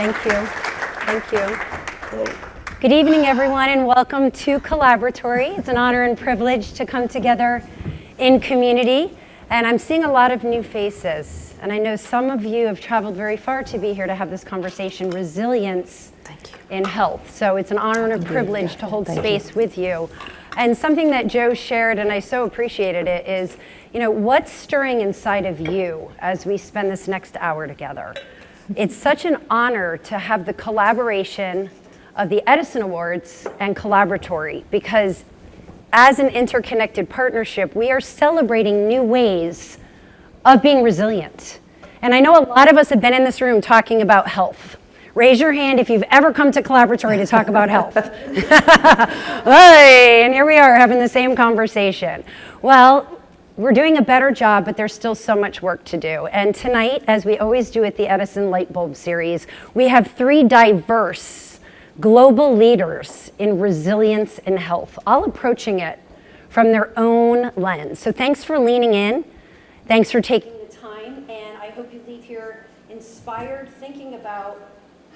Thank you. Thank you. Good evening, everyone, and welcome to Collaboratory. It's an honor and privilege to come together in community, and I'm seeing a lot of new faces, and I know some of you have traveled very far to be here to have this conversation, resilience in health. So it's an honor and a privilege to hold space with you. And something that Joe shared, and I so appreciated it, is, what's stirring inside of you as we spend this next hour together? It's such an honor to have the collaboration of the Edison Awards and Collaboratory, because as an interconnected partnership, we are celebrating new ways of being resilient. And I know a lot of us have been in this room talking about health. Raise your hand if you've ever come to Collaboratory to talk about health. Hey, and here we are having the same conversation. Well, we're doing a better job, but there's still so much work to do. And tonight, as we always do at the Edison Lightbulb series, we have 3 diverse global leaders in resilience and health, all approaching it from their own lens. So thanks for leaning in. Thanks for taking the time. And I hope you leave here inspired, thinking about,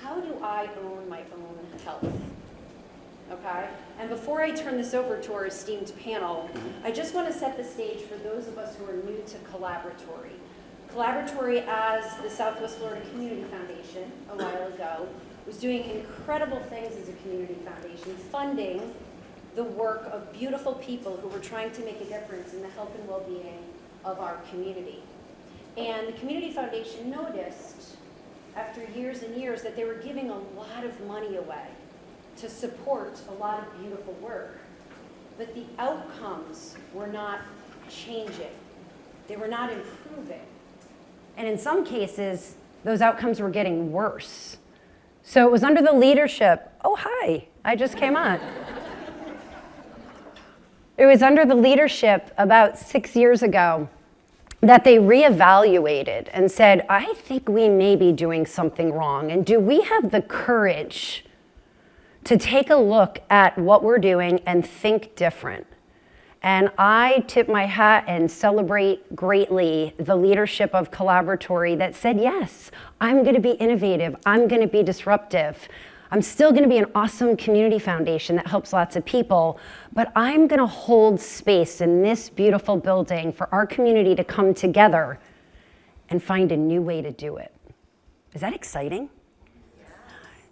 how do I own my own health? Okay? And before I turn this over to our esteemed panel, I just want to set the stage for those of us who are new to Collaboratory. Collaboratory, as the Southwest Florida Community Foundation a while ago, was doing incredible things as a community foundation, funding the work of beautiful people who were trying to make a difference in the health and well-being of our community. And the Community Foundation noticed, after years and years, that they were giving a lot of money away to support a lot of beautiful work, but the outcomes were not changing. They were not improving. And in some cases, those outcomes were getting worse. So it was under the leadership, oh, hi, I just came on. It was under the leadership about 6 years ago that they reevaluated and said, I think we may be doing something wrong. And do we have the courage to take a look at what we're doing and think different? And I tip my hat and celebrate greatly the leadership of Collaboratory that said, yes, I'm going to be innovative. I'm going to be disruptive. I'm still going to be an awesome community foundation that helps lots of people, but I'm going to hold space in this beautiful building for our community to come together and find a new way to do it. Is that exciting? Yeah.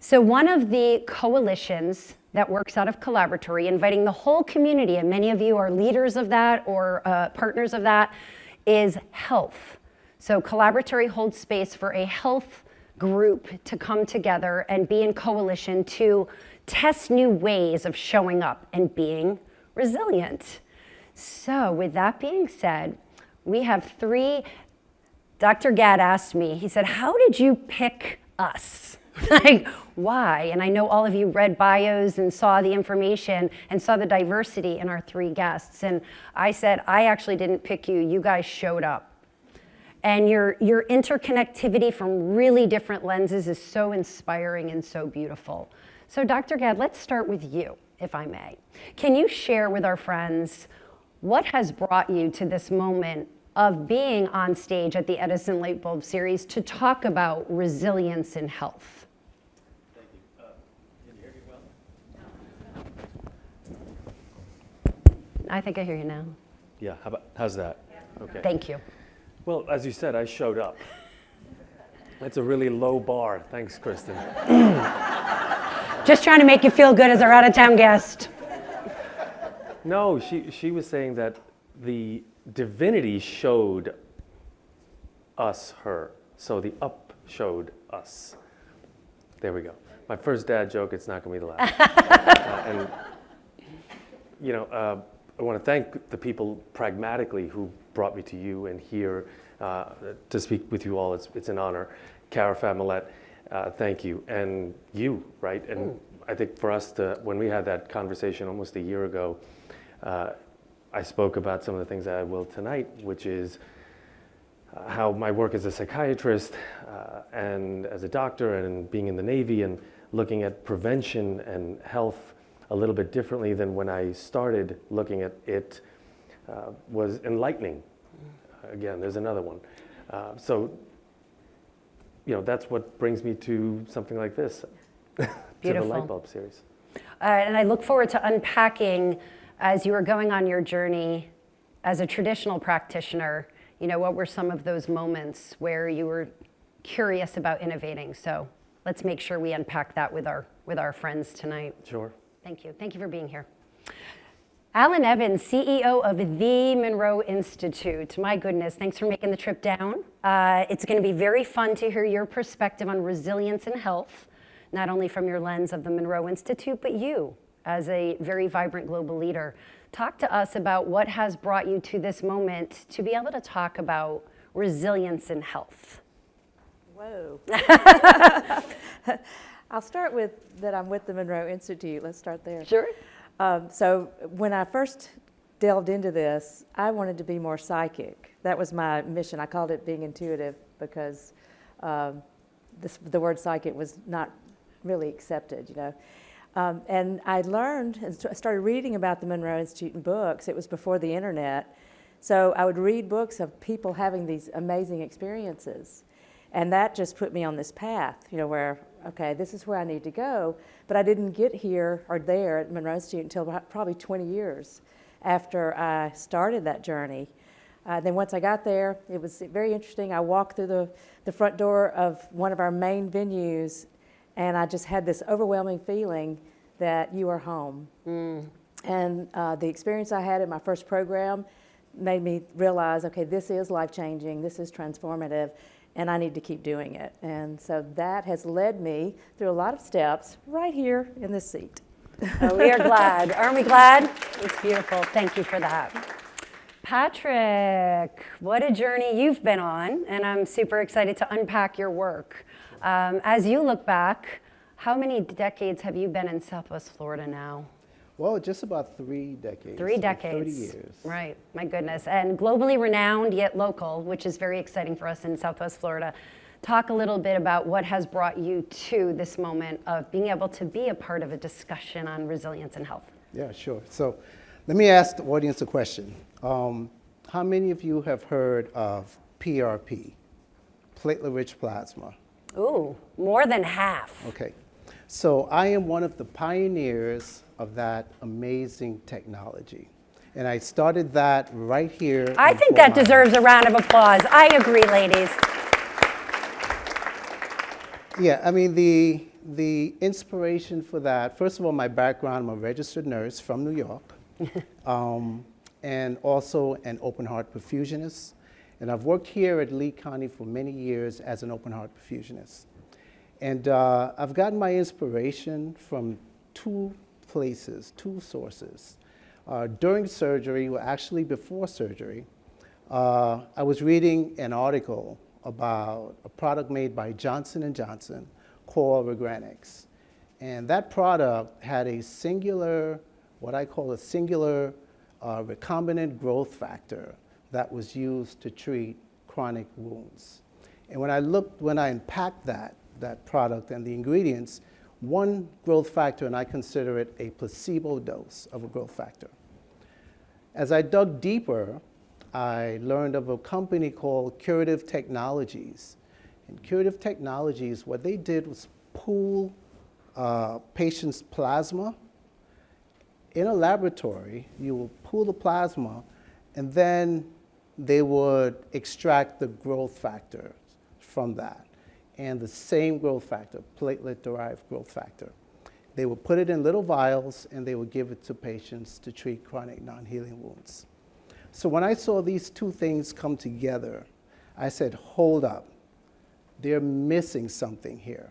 So one of the coalitions that works out of Collaboratory, inviting the whole community, and many of you are leaders of that or partners of that, is health. So Collaboratory holds space for a health group to come together and be in coalition to test new ways of showing up and being resilient. So with that being said, we have 3. Dr. Gadh asked me, he said, how did you pick us? Like, why? And I know all of you read bios and saw the information and saw the diversity in our 3 guests. And I said, I actually didn't pick you. You guys showed up. And your interconnectivity from really different lenses is so inspiring and so beautiful. So Dr. Gadh, let's start with you, if I may. Can you share with our friends what has brought you to this moment of being on stage at the Edison Lightbulb series to talk about resilience in health? Thank you. Can you hear me well? I think I hear you now. Yeah, how's that? Yeah. Okay. Thank you. Well, as you said, I showed up. That's a really low bar. Thanks, Christin. Just trying to make you feel good as our out-of-town guest. No, she was saying that the divinity showed us her. So the up showed us. There we go. My first dad joke, it's not going to be the last. I want to thank the people pragmatically who brought me to you and here to speak with you all. It's an honor. Cara Familette, thank you. And you, right? And I think for us, when we had that conversation almost a year ago, I spoke about some of the things that I will tonight, which is how my work as a psychiatrist and as a doctor and being in the Navy and looking at prevention and health a little bit differently than when I started looking at it was enlightening. Again, there's another one. So that's what brings me to something like this, to the Lightbulb series. And I look forward to unpacking, as you were going on your journey as a traditional practitioner, what were some of those moments where you were curious about innovating? So let's make sure we unpack that with our friends tonight. Sure. Thank you. Thank you for being here. Allyn Evans, CEO of the Monroe Institute. My goodness, thanks for making the trip down. It's going to be very fun to hear your perspective on resilience and health, not only from your lens of the Monroe Institute, but you as a very vibrant global leader. Talk to us about what has brought you to this moment to be able to talk about resilience and health. Whoa. I'll start with that I'm with the Monroe Institute. Let's start there. Sure. So when I first delved into this, I wanted to be more psychic. That was my mission. I called it being intuitive because the word psychic was not really accepted, and I learned and started reading about the Monroe Institute in books. It was before the internet. So I would read books of people having these amazing experiences. And that just put me on this path, where, okay, this is where I need to go. But I didn't get here or there at Monroe Institute until probably 20 years after I started that journey. Then once I got there, it was very interesting. I walked through the front door of one of our main venues, and I just had this overwhelming feeling that you are home. And the experience I had in my first program made me realize, okay, this is life-changing, this is transformative, and I need to keep doing it. And so that has led me through a lot of steps right here in this seat. Oh, we are glad. Aren't we glad? It's beautiful. Thank you for that. Patrick, what a journey you've been on, and I'm super excited to unpack your work. As you look back, how many decades have you been in Southwest Florida now? Well, just about 3 decades. 3 decades. 30 years. Right, my goodness. And globally renowned yet local, which is very exciting for us in Southwest Florida. Talk a little bit about what has brought you to this moment of being able to be a part of a discussion on resilience and health. Yeah, sure. So let me ask the audience a question. How many of you have heard of PRP, platelet-rich plasma? Ooh, more than half. Okay. So I am one of the pioneers of that amazing technology. And I started that right here. I think that deserves a round of applause. I agree, ladies. Yeah, I mean, the inspiration for that, first of all, my background, I'm a registered nurse from New York, and also an open heart perfusionist. And I've worked here at Lee County for many years as an open heart perfusionist. And I've gotten my inspiration from 2 places, 2 sources. During surgery, well, actually before surgery, I was reading an article about a product made by Johnson & Johnson called Regranix. And that product had a singular, what I call a singular recombinant growth factor that was used to treat chronic wounds. And when I unpacked that product and the ingredients, one growth factor, and I consider it a placebo dose of a growth factor. As I dug deeper, I learned of a company called Curative Technologies. And Curative Technologies, what they did was pool patients' plasma. In a laboratory, you will pool the plasma, and then they would extract the growth factor from that. And the same growth factor, platelet-derived growth factor. They would put it in little vials, and they would give it to patients to treat chronic non-healing wounds. So when I saw these 2 things come together, I said, hold up. They're missing something here.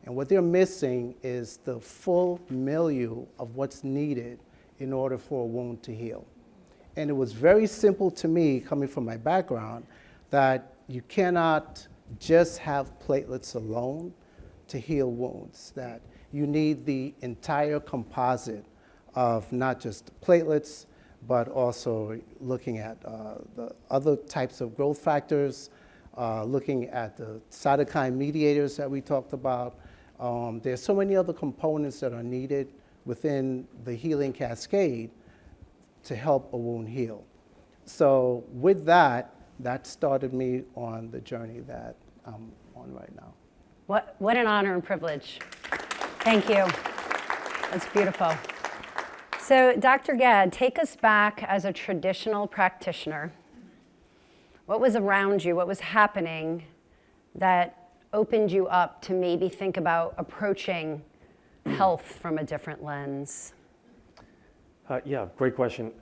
And what they're missing is the full milieu of what's needed in order for a wound to heal. And it was very simple to me, coming from my background, that you cannot just have platelets alone to heal wounds, that you need the entire composite of not just platelets, but also looking at the other types of growth factors, looking at the cytokine mediators that we talked about. There's so many other components that are needed within the healing cascade to help a wound heal. So with that, that started me on the journey that I'm on right now. What an honor and privilege. Thank you. That's beautiful. So, Dr. Gadh, take us back as a traditional practitioner. What was around you? What was happening that opened you up to maybe think about approaching health from a different lens? Yeah, great question.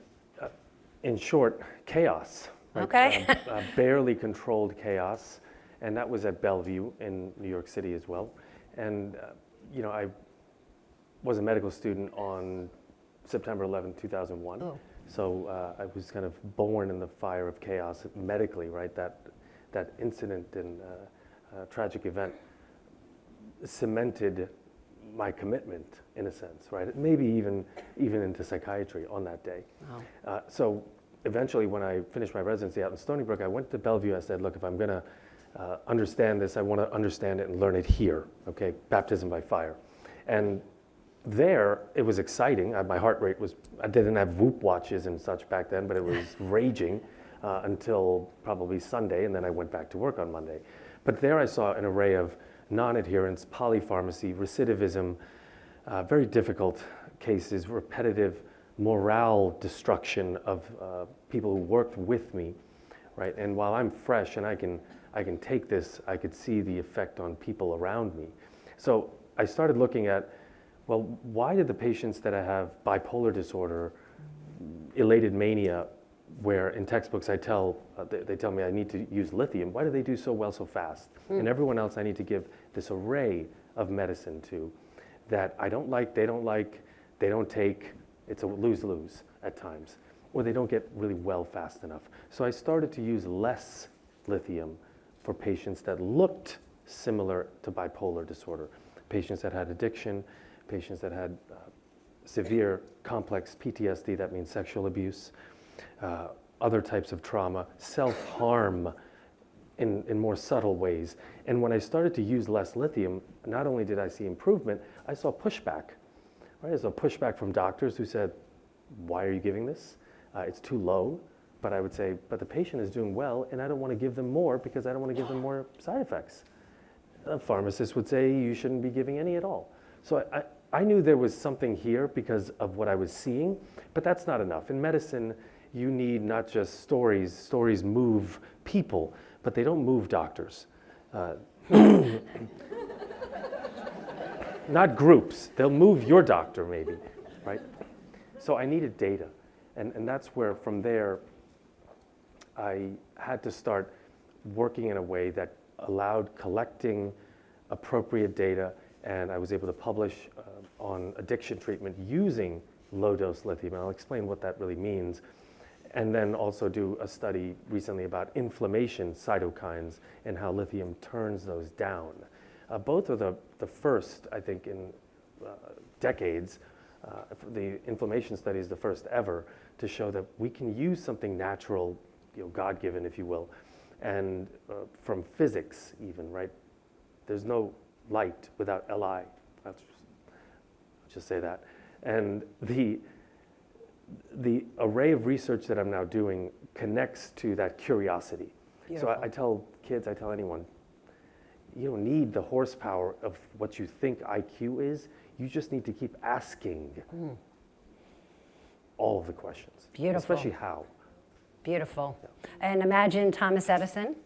In short, chaos. Right? Okay. Barely controlled chaos, and that was at Bellevue in New York City as well. And I was a medical student on September 11, 2001. Oh. So I was kind of born in the fire of chaos medically, right? That incident and tragic event cemented my commitment in a sense, right? Maybe even into psychiatry on that day. Wow. So eventually when I finished my residency out in Stony Brook, I went to Bellevue. I said, look, if I'm going to understand this, I want to understand it and learn it here, okay? Baptism by fire. And there, it was exciting. My heart rate was, I didn't have Whoop watches and such back then, but it was raging until probably Sunday, and then I went back to work on Monday. But there I saw an array of non-adherence, polypharmacy, recidivism, very difficult cases, repetitive morale destruction of people who worked with me, right? And while I'm fresh and I can take this, I could see the effect on people around me. So I started looking at, well, why did the patients that I have bipolar disorder, elated mania, where in textbooks they tell me I need to use lithium, why do they do so well so fast? And everyone else I need to give this array of medicine to that I don't like, they don't take, it's a lose-lose at times, or they don't get really well fast enough. So I started to use less lithium for patients that looked similar to bipolar disorder, patients that had addiction, patients that had severe complex PTSD, that means sexual abuse, other types of trauma, self-harm in more subtle ways. And when I started to use less lithium, not only did I see improvement, I saw pushback. Right? I saw pushback from doctors who said, why are you giving this? It's too low. But I would say, but the patient is doing well, and I don't want to give them more because I don't want to give them more side effects. A pharmacist would say you shouldn't be giving any at all. So I knew there was something here because of what I was seeing, but that's not enough. In medicine, you need not just stories. Stories move people, but they don't move doctors. Not groups. They'll move your doctor maybe, right? So I needed data. And that's where from there, I had to start working in a way that allowed collecting appropriate data, and I was able to publish on addiction treatment using low-dose lithium, and I'll explain what that really means, and then also do a study recently about inflammation cytokines and how lithium turns those down. Both are the first, I think, in decades. The inflammation study is the first ever to show that we can use something natural, God-given, if you will, and from physics even, right? There's no light without Li. I'll just say that. And the array of research that I'm now doing connects to that curiosity. Beautiful. So I tell kids, I tell anyone, you don't need the horsepower of what you think IQ is. You just need to keep asking all of the questions. Beautiful. Especially how. Beautiful. Yeah. And imagine Thomas Edison,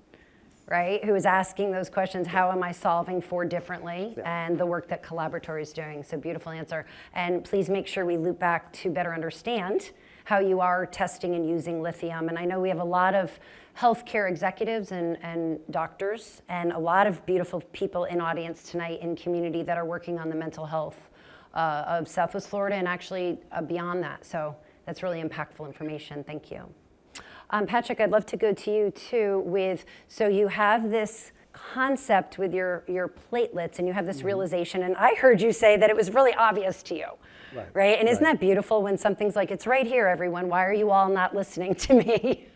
right, who was asking those questions, how am I solving for differently, and the work that Collaboratory is doing. So beautiful answer. And please make sure we loop back to better understand how you are testing and using lithium. And I know we have a lot of healthcare executives and doctors and a lot of beautiful people in audience tonight in community that are working on the mental health of Southwest Florida and actually beyond that. So that's really impactful information. Thank you. Patrick, I'd love to go to you too so you have this concept with your platelets and you have this realization, and I heard you say that it was really obvious to you, right? And isn't that beautiful when something's like, it's right here, everyone, why are you all not listening to me?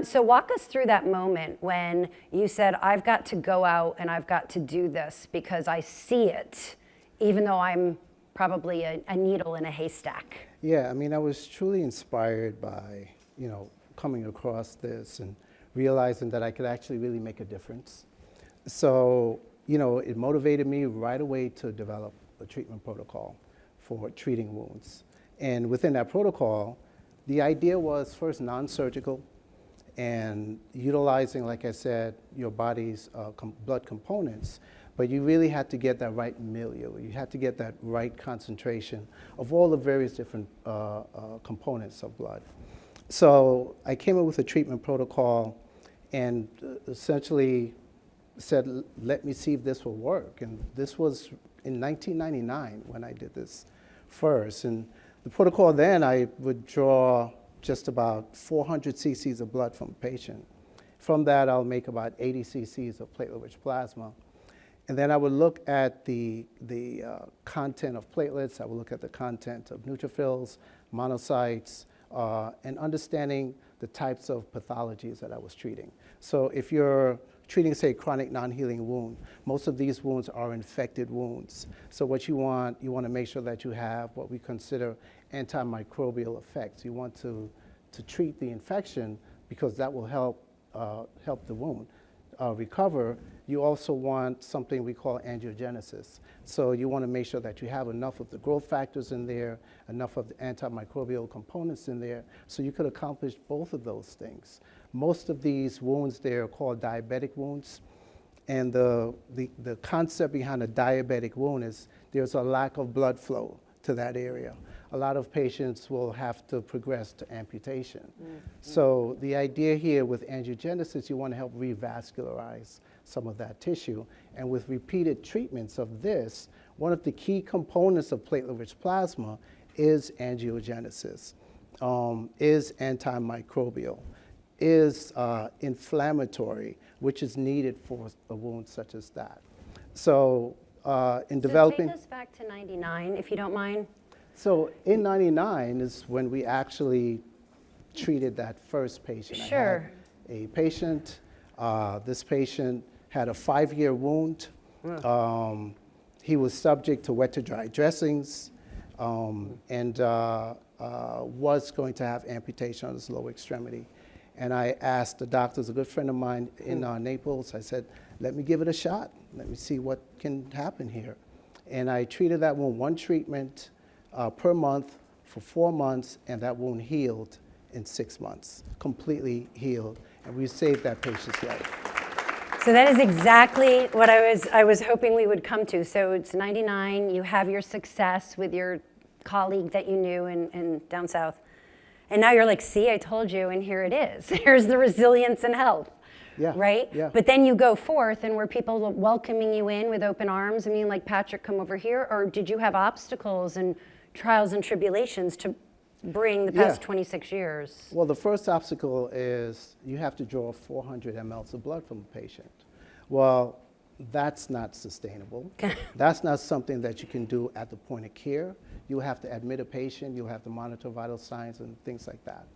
So walk us through that moment when you said, I've got to go out and I've got to do this because I see it, even though I'm probably a needle in a haystack. Yeah, I mean, I was truly inspired by, coming across this and realizing that I could actually really make a difference. So, it motivated me right away to develop a treatment protocol for treating wounds. And within that protocol, the idea was first non-surgical and utilizing, like I said, your body's blood components, but you really had to get that right milieu. You had to get that right concentration of all the various different components of blood. So I came up with a treatment protocol and essentially said, let me see if this will work. And this was in 1999 when I did this first. And the protocol then, I would draw just about 400 cc's of blood from a patient. From that, I'll make about 80 cc's of platelet-rich plasma. And then I would look at the content of platelets. I would look at the content of neutrophils, monocytes, and understanding the types of pathologies that I was treating. So if you're treating, say, chronic non-healing wound, most of these wounds are infected wounds. So what you want to make sure that you have what we consider antimicrobial effects. You want to treat the infection because that will help the wound recover. You also want something we call angiogenesis. So you want to make sure that you have enough of the growth factors in there, enough of the antimicrobial components in there, so you could accomplish both of those things. Most of these wounds there are called diabetic wounds. And the concept behind a diabetic wound is there's a lack of blood flow to that area. A lot of patients will have to progress to amputation. Mm-hmm. So the idea here with angiogenesis, you want to help revascularize some of that tissue. And with repeated treatments of this, one of the key components of platelet-rich plasma is angiogenesis, is antimicrobial, is inflammatory, which is needed for a wound such as that. So in developing... take us back to 99, if you don't mind. So in 99 is when we actually treated that first patient. Sure. I had a patient, this patient had a 5-year wound. He was subject to wet to dry dressings and was going to have amputation on his lower extremity. And I asked the doctor, who's a good friend of mine in Naples, I said, let me give it a shot. Let me see what can happen here. And I treated that wound, one treatment per month for 4 months, and that wound healed in 6 months, completely healed, and we saved that patient's life. So that is exactly what I was hoping we would come to. So it's 99, you have your success with your colleague that you knew in down south, and now you're like, see, I told you, and here it is. Here's the resilience and health. Yeah, right? Yeah. But then you go forth, and were people welcoming you in with open arms? I mean, like, Patrick, come over here, or did you have obstacles and trials and tribulations to bring the past 26 years? Well, the first obstacle is you have to draw 400 mLs of blood from a patient. Well, that's not sustainable. That's not something that you can do at the point of care. You have to admit a patient, you have to monitor vital signs and things like that.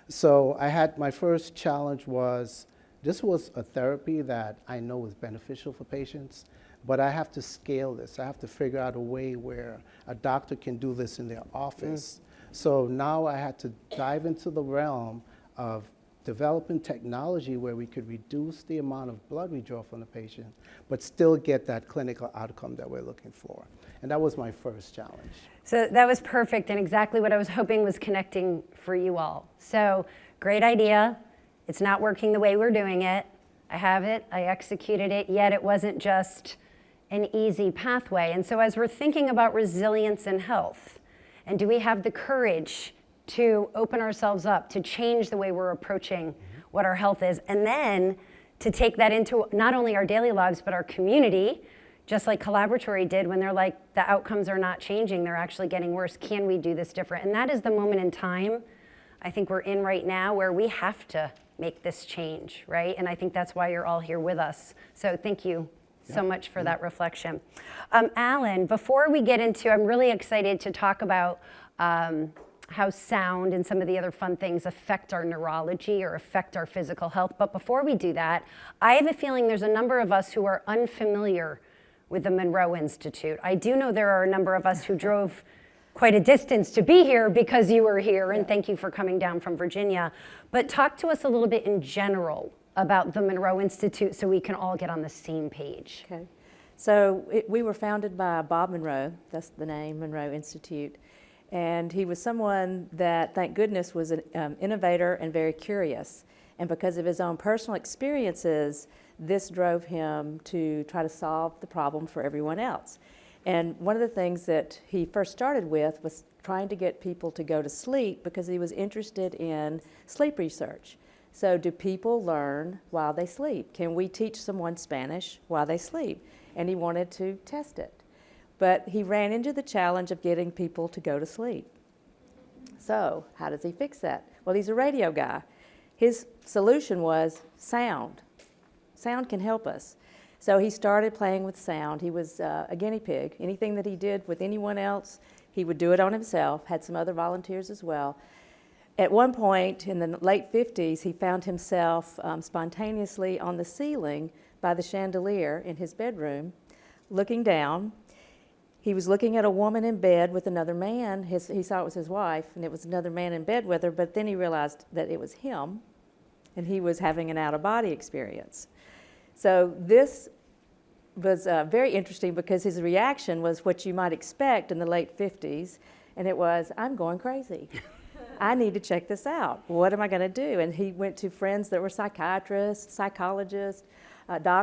So my first challenge was, this was a therapy that I know was beneficial for patients, but I have to scale this. I have to figure out a way where a doctor can do this in their office. So now I had to dive into the realm of developing technology where we could reduce the amount of blood we draw from the patient, but still get that clinical outcome that we're looking for. And that was my first challenge. So that was perfect, and exactly what I was hoping was connecting for you all. So great idea. It's not working the way we're doing it. I have it, I executed it, yet it wasn't just an easy pathway. And so as we're thinking about resilience and health, and do we have the courage to open ourselves up, to change the way we're approaching what our health is, and then to take that into not only our daily lives, but our community, just like Collaboratory did when they're like, the outcomes are not changing, they're actually getting worse. Can we do this different? And that is the moment in time I think we're in right now where we have to make this change, right? And I think that's why you're all here with us. So thank you so much for that reflection. Allyn, before we get into, I'm really excited to talk about how sound and some of the other fun things affect our neurology or affect our physical health. But before we do that, I have a feeling there's a number of us who are unfamiliar with the Monroe Institute. I do know there are a number of us who drove quite a distance to be here because you were here, and thank you for coming down from Virginia. But talk to us a little bit in general about the Monroe Institute so we can all get on the same page. Okay. So we were founded by Bob Monroe, that's the name, Monroe Institute. And he was someone that, thank goodness, was an innovator and very curious. And because of his own personal experiences, this drove him to try to solve the problem for everyone else. And one of the things that he first started with was trying to get people to go to sleep because he was interested in sleep research. So do people learn while they sleep? Can we teach someone Spanish while they sleep? And he wanted to test it. But he ran into the challenge of getting people to go to sleep. So how does he fix that? Well, he's a radio guy. His solution was sound. Sound can help us. So he started playing with sound. He was a guinea pig. Anything that he did with anyone else, he would do it on himself, had some other volunteers as well. At one point in the late 50s, he found himself spontaneously on the ceiling by the chandelier in his bedroom, looking down. He was looking at a woman in bed with another man. He saw it was his wife, and it was another man in bed with her, but then he realized that it was him, and he was having an out-of-body experience. So this was very interesting because his reaction was what you might expect in the late 50s, and it was, I'm going crazy. I need to check this out. What am I going to do? And he went to friends that were psychiatrists, psychologists,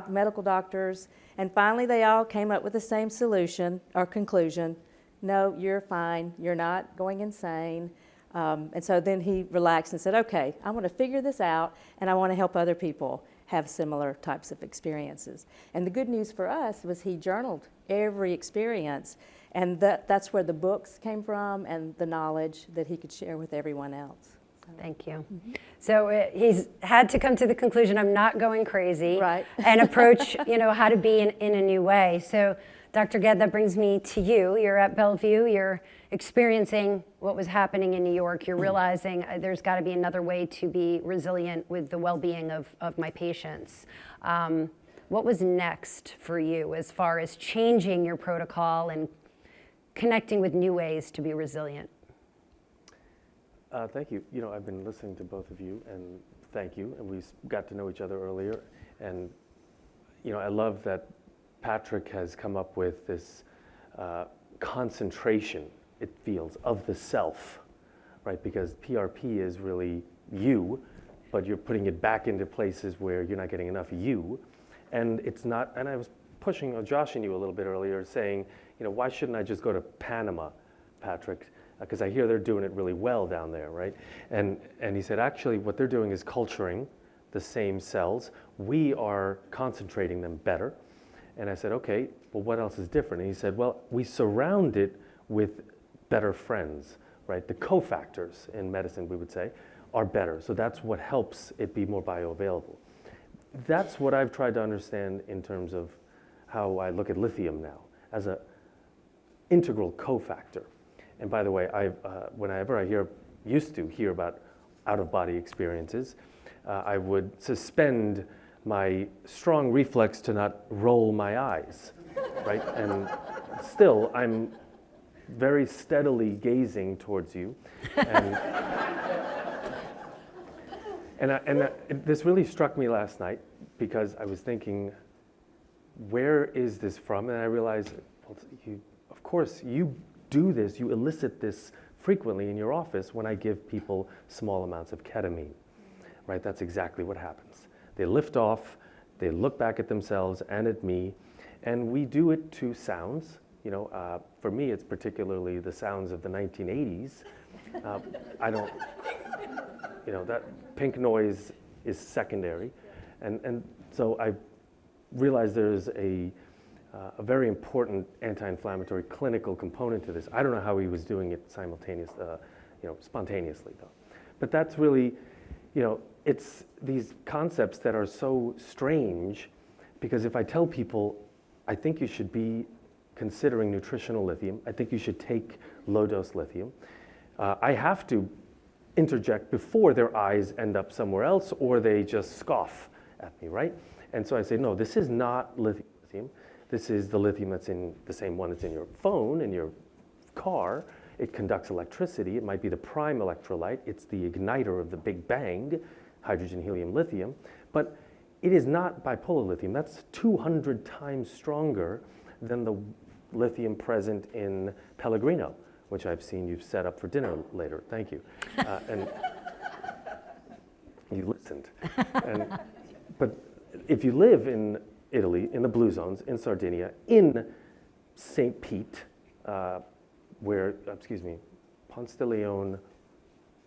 medical doctors, and finally they all came up with the same solution or conclusion. No, you're fine. You're not going insane. And so then he relaxed and said, okay, I want to figure this out, and I want to help other people have similar types of experiences. And the good news for us was he journaled every experience, and that's where the books came from and the knowledge that he could share with everyone else. Thank you. Mm-hmm. So he's had to come to the conclusion, I'm not going crazy, right. and approach, how to be in a new way. So Dr. Gadh, that brings me to you. You're at Bellevue, you're experiencing what was happening in New York. You're realizing there's got to be another way to be resilient with the well-being of my patients. What was next for you as far as changing your protocol and connecting with new ways to be resilient? Thank you. I've been listening to both of you, and thank you. And we got to know each other earlier. And, I love that Patrick has come up with this concentration, it feels, of the self, right? Because PRP is really you, but you're putting it back into places where you're not getting enough you. And it's not, and I was pushing Josh and you a little bit earlier saying, why shouldn't I just go to Panama, Patrick? Because I hear they're doing it really well down there, right? And he said, actually, what they're doing is culturing the same cells. We are concentrating them better. And I said, okay, well, what else is different? And he said, well, we surround it with better friends, right? The cofactors in medicine, we would say, are better. So that's what helps it be more bioavailable. That's what I've tried to understand in terms of how I look at lithium now, as an integral cofactor. And by the way, whenever I used to hear about out-of-body experiences, I would suspend my strong reflex to not roll my eyes, right? And still, I'm very steadily gazing towards you. And this really struck me last night because I was thinking, where is this from? And I realized, well, of course, you do this, you elicit this frequently in your office when I give people small amounts of ketamine, right? That's exactly what happens. They lift off, they look back at themselves and at me, and we do it to sounds. For me, it's particularly the sounds of the 1980s. That pink noise is secondary. And so I realized there's a very important anti-inflammatory clinical component to this. I don't know how he was doing it spontaneously though. But that's really, it's these concepts that are so strange, because if I tell people, I think you should be considering nutritional lithium, I think you should take low-dose lithium, I have to interject before their eyes end up somewhere else or they just scoff at me, right? And so I say, no, this is not lithium. This is the lithium that's in the same one that's in your phone, in your car. It conducts electricity. It might be the prime electrolyte. It's the igniter of the Big Bang, hydrogen, helium, lithium. But it is not bipolar lithium. That's 200 times stronger than the lithium present in Pellegrino, which I've seen you've set up for dinner later. Thank you. And you listened. But if you live in Italy, in the blue zones, in Sardinia, in St. Pete, where, Ponce de Leon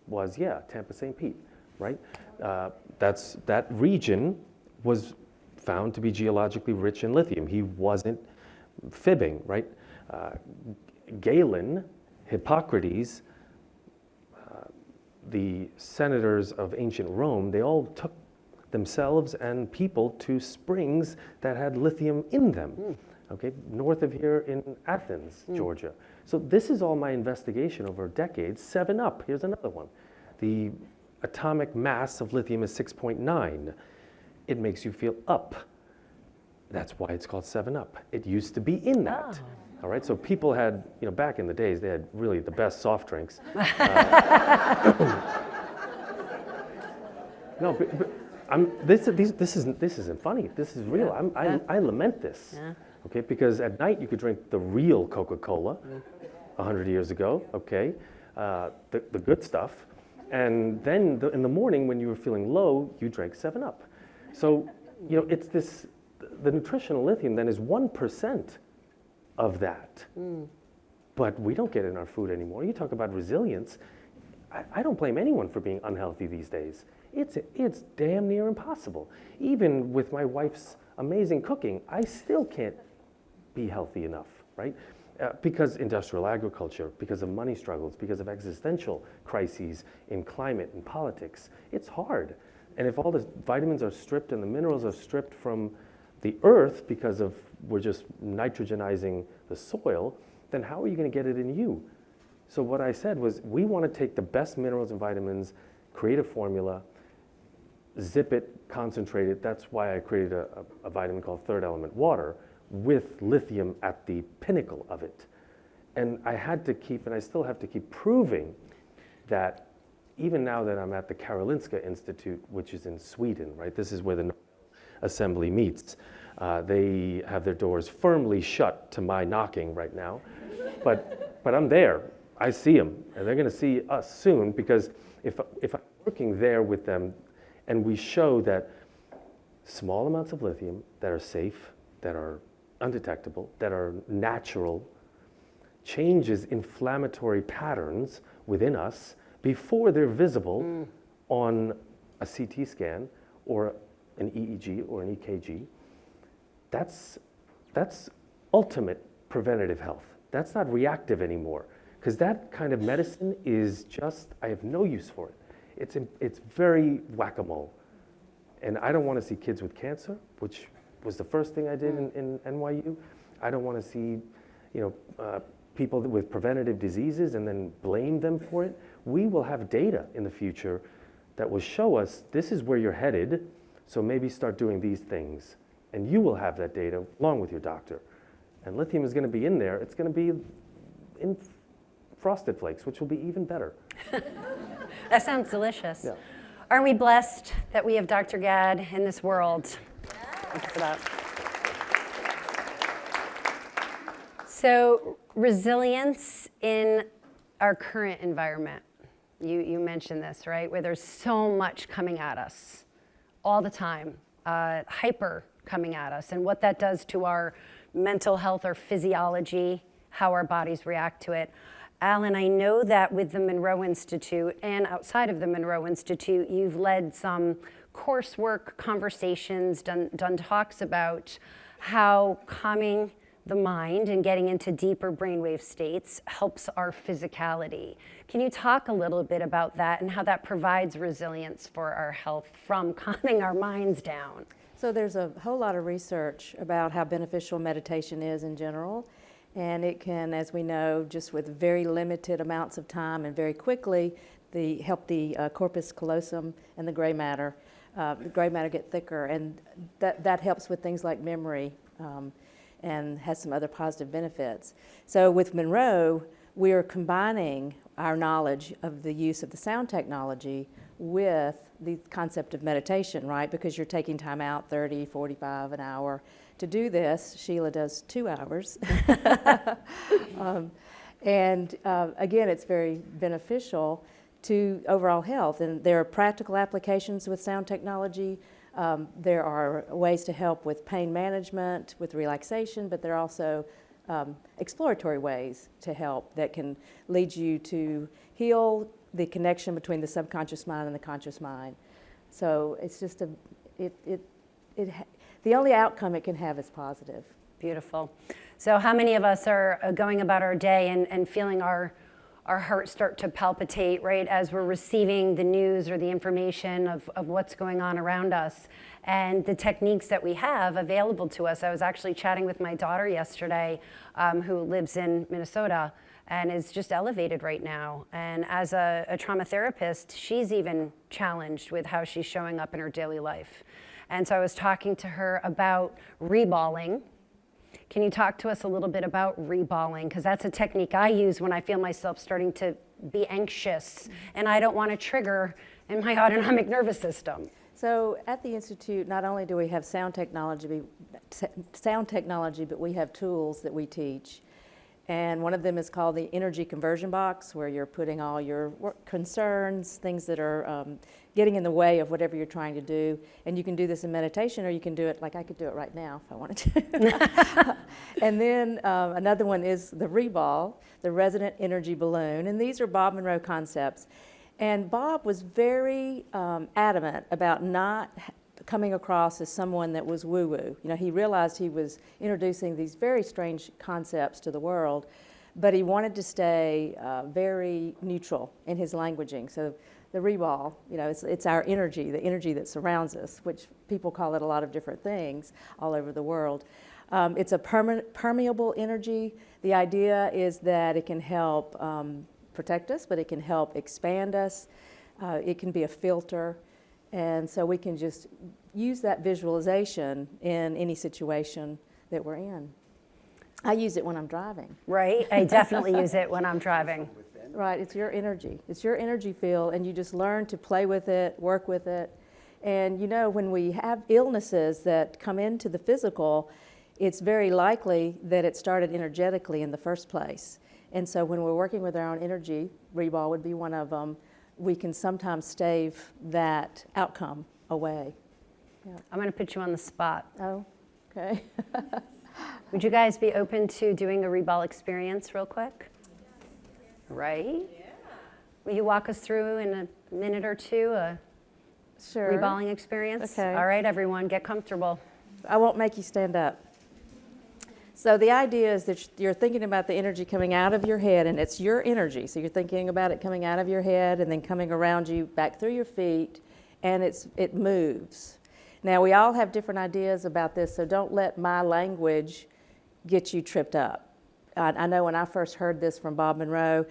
was, Tampa, St. Pete, right? That region was found to be geologically rich in lithium. He wasn't fibbing, right? Galen, Hippocrates, the senators of ancient Rome, they all took themselves and people to springs that had lithium in them, okay, north of here in Athens, Georgia. So this is all my investigation over decades. 7-Up, here's another one. The atomic mass of lithium is 6.9. It makes you feel up. That's why it's called 7-Up. It used to be in that. All right, so people had, back in the days, they had really the best soft drinks. No, but this isn't funny. This is real. I lament this. Okay, because at night you could drink the real Coca-Cola, 100 years ago. Okay, the good stuff, and then in the morning when you were feeling low, you drank 7-Up. So it's this. The nutritional lithium then is 1% of that, but we don't get it in our food anymore. You talk about resilience. I don't blame anyone for being unhealthy these days. It's damn near impossible. Even with my wife's amazing cooking, I still can't be healthy enough, right? Because industrial agriculture, because of money struggles, because of existential crises in climate and politics, it's hard. And if all the vitamins are stripped and the minerals are stripped from the earth because of we're just nitrogenizing the soil, then how are you going to get it in you? So what I said was we want to take the best minerals and vitamins, create a formula, zip it, concentrate it. That's why I created a vitamin called Third Element Water with lithium at the pinnacle of it. And I had to keep, and I still have to keep proving that even now that I'm at the Karolinska Institute, which is in Sweden, right? This is where the Assembly meets. They have their doors firmly shut to my knocking right now, but I'm there. I see them, and they're going to see us soon because if I'm working there with them, and we show that small amounts of lithium that are safe, that are undetectable, that are natural, changes inflammatory patterns within us before they're visible on a CT scan or an EEG or an EKG. That's ultimate preventative health. That's not reactive anymore, because that kind of medicine is just, I have no use for it. It's very whack-a-mole. And I don't want to see kids with cancer, which was the first thing I did in NYU. I don't want to see, people with preventative diseases and then blame them for it. We will have data in the future that will show us this is where you're headed, so maybe start doing these things. And you will have that data along with your doctor. And lithium is going to be in there. It's going to be in Frosted Flakes, which will be even better. That sounds delicious. Yeah. Aren't we blessed that we have Dr. Gadh in this world? Thank you for that. So, resilience in our current environment. You mentioned this, right? Where there's so much coming at us all the time, hyper coming at us, and what that does to our mental health or physiology, how our bodies react to it. Allyn, I know that with the Monroe Institute and outside of the Monroe Institute, you've led some coursework, conversations, done talks about how calming the mind and getting into deeper brainwave states helps our physicality. Can you talk a little bit about that and how that provides resilience for our health from calming our minds down? So there's a whole lot of research about how beneficial meditation is in general. And it can, as we know, just with very limited amounts of time and very quickly, help the corpus callosum and the gray matter get thicker. And that helps with things like memory and has some other positive benefits. So with Monroe, we are combining our knowledge of the use of the sound technology with the concept of meditation, right? Because you're taking time out, 30, 45, an hour. To do this, Sheila does 2 hours. Again, it's very beneficial to overall health. And there are practical applications with sound technology. There are ways to help with pain management, with relaxation, but there are also exploratory ways to help that can lead you to heal the connection between the subconscious mind and the conscious mind. So it's just the only outcome it can have is positive. Beautiful. So how many of us are going about our day and feeling our heart start to palpitate, right, as we're receiving the news or the information of what's going on around us, and the techniques that we have available to us. I was actually chatting with my daughter yesterday, who lives in Minnesota and is just elevated right now. And as a trauma therapist, she's even challenged with how she's showing up in her daily life. And so I was talking to her about reballing. Can you talk to us a little bit about reballing? Because that's a technique I use when I feel myself starting to be anxious and I don't want to trigger in my autonomic nervous system. So at the Institute, not only do we have sound technology, but we have tools that we teach. And one of them is called the energy conversion box, where you're putting all your work concerns, things that are getting in the way of whatever you're trying to do. And you can do this in meditation, or you can do it like I could do it right now if I wanted to. And then another one is the reball, the resonant energy balloon. And these are Bob Monroe concepts. And Bob was very adamant about not coming across as someone that was woo-woo. You know, he realized he was introducing these very strange concepts to the world, but he wanted to stay very neutral in his languaging. So the reball, you know, it's our energy, the energy that surrounds us, which people call it a lot of different things all over the world. It's a permeable energy. The idea is that it can help protect us, but it can help expand us. It can be a filter. And so we can just use that visualization in any situation that we're in. I use it when I'm driving. Right, I definitely use it when I'm driving. Right, it's your energy. It's your energy field, and you just learn to play with it, work with it. And you know, when we have illnesses that come into the physical, it's very likely that it started energetically in the first place. And so when we're working with our own energy, reball would be one of them, we can sometimes stave that outcome away. Yeah. I'm going to put you on the spot. Oh, okay. Would you guys be open to doing a reball experience real quick? Right? Yeah. Will you walk us through in a minute or two a Sure. reballing experience? Okay. All right, everyone, get comfortable. I won't make you stand up. So the idea is that you're thinking about the energy coming out of your head, and it's your energy. So you're thinking about it coming out of your head and then coming around you, back through your feet, and it moves. Now, we all have different ideas about this, so don't let my language get you tripped up. I know when I first heard this from Bob Monroe,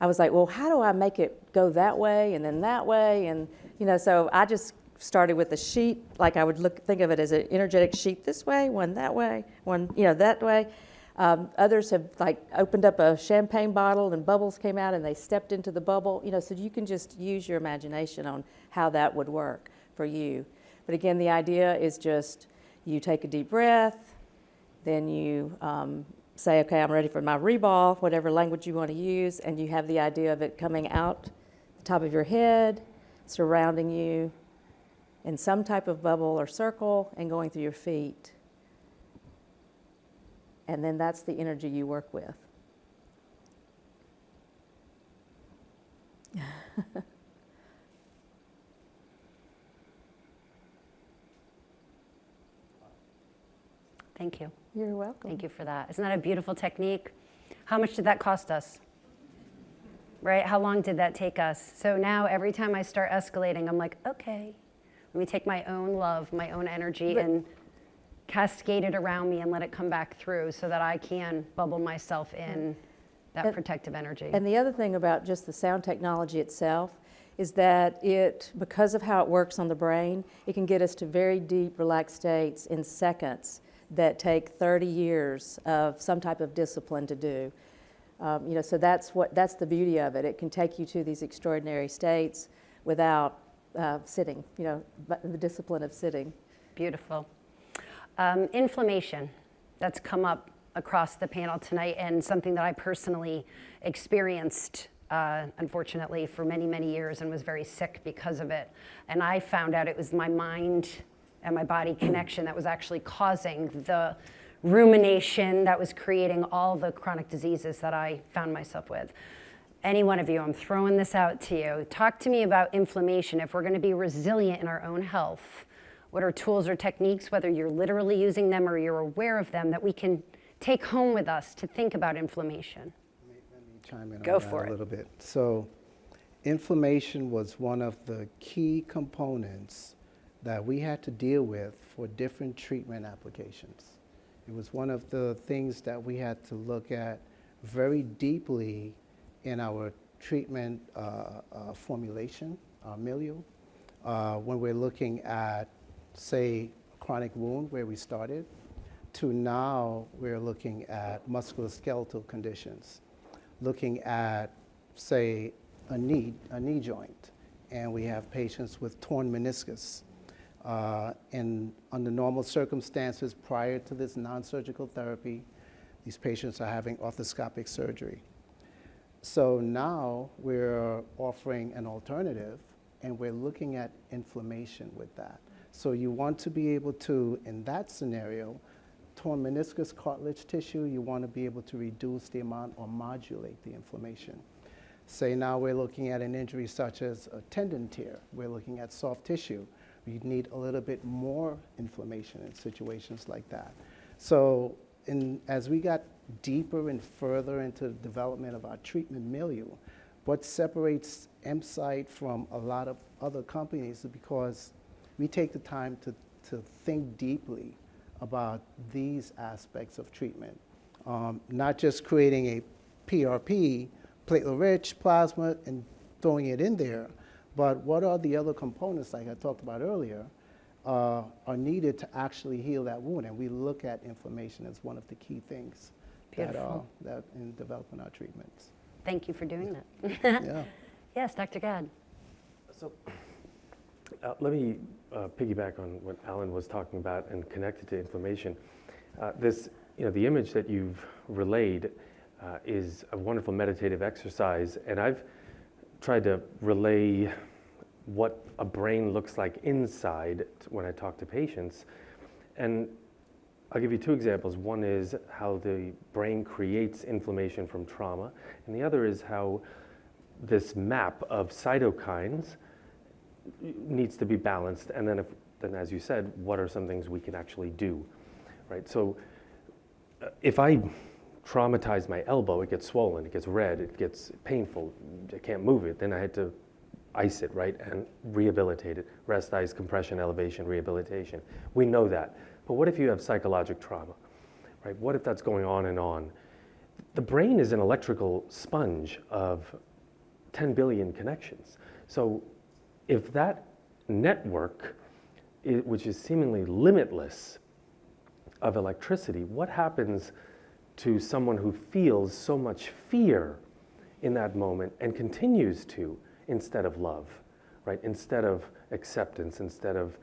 I was like, well, how do I make it go that way and then that way? And, you know, so I just started with a sheet, like I would think of it as an energetic sheet this way, one that way, one, you know, that way. Others have like opened up a champagne bottle and bubbles came out and they stepped into the bubble, you know, so you can just use your imagination on how that would work for you. But again, the idea is just you take a deep breath, then you say, okay, I'm ready for my reball, whatever language you want to use, and you have the idea of it coming out the top of your head, surrounding you in some type of bubble or circle, and going through your feet. And then that's the energy you work with. Thank you. You're welcome. Thank you for that. Isn't that a beautiful technique? How much did that cost us? Right? How long did that take us? So now every time I start escalating, I'm like, okay, let me take my own love, my own energy, and cascade it around me and let it come back through so that I can bubble myself in that protective energy. And the other thing about just the sound technology itself is that it, because of how it works on the brain, it can get us to very deep, relaxed states in seconds that take 30 years of some type of discipline to do. You know, so that's the beauty of it. It can take you to these extraordinary states without sitting, the discipline of sitting. Beautiful. Inflammation, that's come up across the panel tonight, and something that I personally experienced, unfortunately, for many, many years, and was very sick because of it. And I found out it was my mind and my body connection that was actually causing the rumination that was creating all the chronic diseases that I found myself with. Any one of you, I'm throwing this out to you. Talk to me about inflammation. If we're going to be resilient in our own health, what are tools or techniques, whether you're literally using them or you're aware of them, that we can take home with us to think about inflammation? Let me chime in Go on for that it. a little bit. So inflammation was one of the key components that we had to deal with for different treatment applications. It was one of the things that we had to look at very deeply in our treatment formulation, our milieu, when we're looking at, say, a chronic wound where we started, to now we're looking at musculoskeletal conditions, looking at, say, a knee joint, and we have patients with torn meniscus. And under normal circumstances, prior to this non-surgical therapy, these patients are having arthroscopic surgery. So now we're offering an alternative, and we're looking at inflammation with that. So you want to be able to, in that scenario, torn meniscus cartilage tissue, you want to be able to reduce the amount or modulate the inflammation. Say now we're looking at an injury such as a tendon tear. We're looking at soft tissue. We need a little bit more inflammation in situations like that. So as we got deeper and further into the development of our treatment milieu, what separates EmCyte from a lot of other companies is because we take the time to think deeply about these aspects of treatment. Not just creating a PRP, platelet-rich plasma, and throwing it in there, but what are the other components, like I talked about earlier, are needed to actually heal that wound? And we look at inflammation as one of the key things that in developing our treatments. Thank you for doing that. Yeah. Yes, Dr. Gadh. So let me piggyback on what Allyn was talking about and connect it to inflammation. The image that you've relayed is a wonderful meditative exercise, and I've tried to relay what a brain looks like inside when I talk to patients. And I'll give you two examples. One is how the brain creates inflammation from trauma, and the other is how this map of cytokines needs to be balanced. And then, as you said, what are some things we can actually do, right? So if I traumatize my elbow, it gets swollen, it gets red, it gets painful, I can't move it, then I had to ice it, right, and rehabilitate it. Rest, ice, compression, elevation, rehabilitation. We know that. But what if you have psychological trauma, right? What if that's going on and on? The brain is an electrical sponge of 10 billion connections. So if that network, which is seemingly limitless, of electricity, what happens to someone who feels so much fear in that moment and continues to, instead of love, right? Instead of acceptance, instead of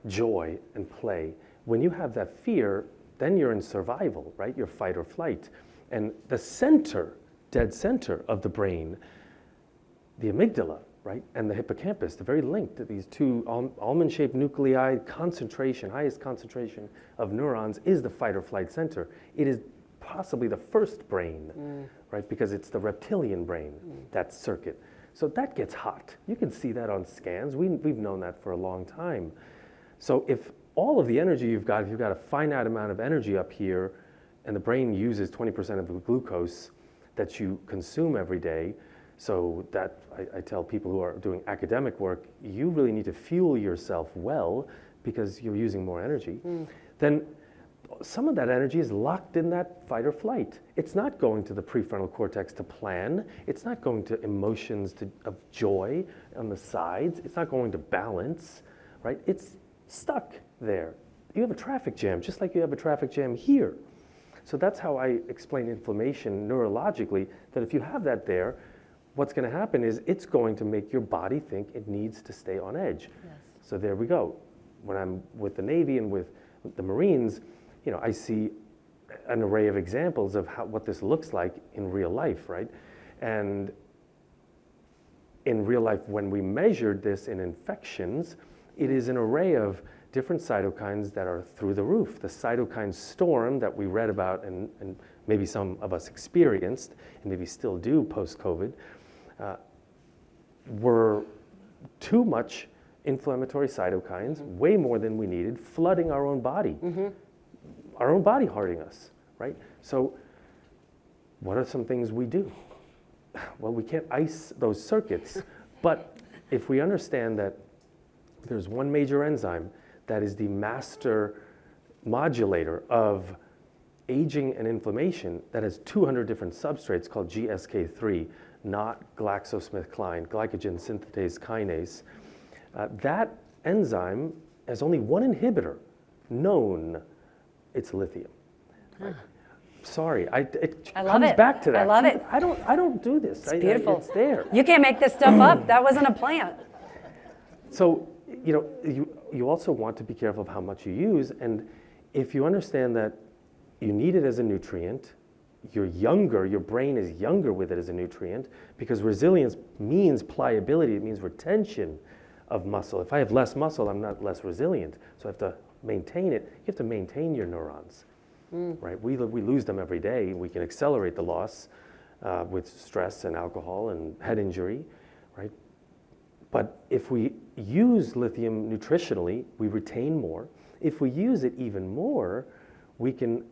joy and play. When you have that fear, then you're in survival, right? You're fight or flight. And the center, dead center of the brain, the amygdala, right, and the hippocampus, they're very linked to these two almond-shaped nuclei. Concentration, highest concentration of neurons is the fight or flight center. It is possibly the first brain, right, because it's the reptilian brain, that circuit. So that gets hot. You can see that on scans. We've known that for a long time. So if all of the energy you've got, if you've got a finite amount of energy up here, and the brain uses 20% of the glucose that you consume every day, so that I tell people who are doing academic work, you really need to fuel yourself well because you're using more energy. Then some of that energy is locked in that fight or flight. It's not going to the prefrontal cortex to plan. It's not going to emotions of joy on the sides. It's not going to balance, right? It's stuck there. You have a traffic jam, just like you have a traffic jam here. So that's how I explain inflammation neurologically, that if you have that there, what's going to happen is it's going to make your body think it needs to stay on edge. Yes. So there we go. When I'm with the Navy and with the Marines, I see an array of examples of what this looks like in real life, right? And in real life, when we measured this in infections, it is an array of different cytokines that are through the roof. The cytokine storm that we read about and maybe some of us experienced, and maybe still do post-COVID, were too much inflammatory cytokines, way more than we needed, flooding our own body. Our own body hurting us, right? So what are some things we do? Well, we can't ice those circuits, but if we understand that there's one major enzyme that is the master modulator of aging and inflammation that has 200 different substrates called GSK3, not GlaxoSmithKline, glycogen synthetase kinase. That enzyme has only one inhibitor known. It's lithium. Right? Sorry, it I love comes it. back to that. I love it. I don't do this. It's beautiful. It's there. You can't make this stuff up. That wasn't a plant. So, you also want to be careful of how much you use, and if you understand that you need it as a nutrient, you're younger, your brain is younger with it as a nutrient, because resilience means pliability, it means retention of muscle. If I have less muscle, I'm not less resilient, so I have to maintain it. You have to maintain your neurons, right? We lose them every day. We can accelerate the loss with stress and alcohol and head injury, right? But if we use lithium nutritionally, we retain more. If we use it even more, we can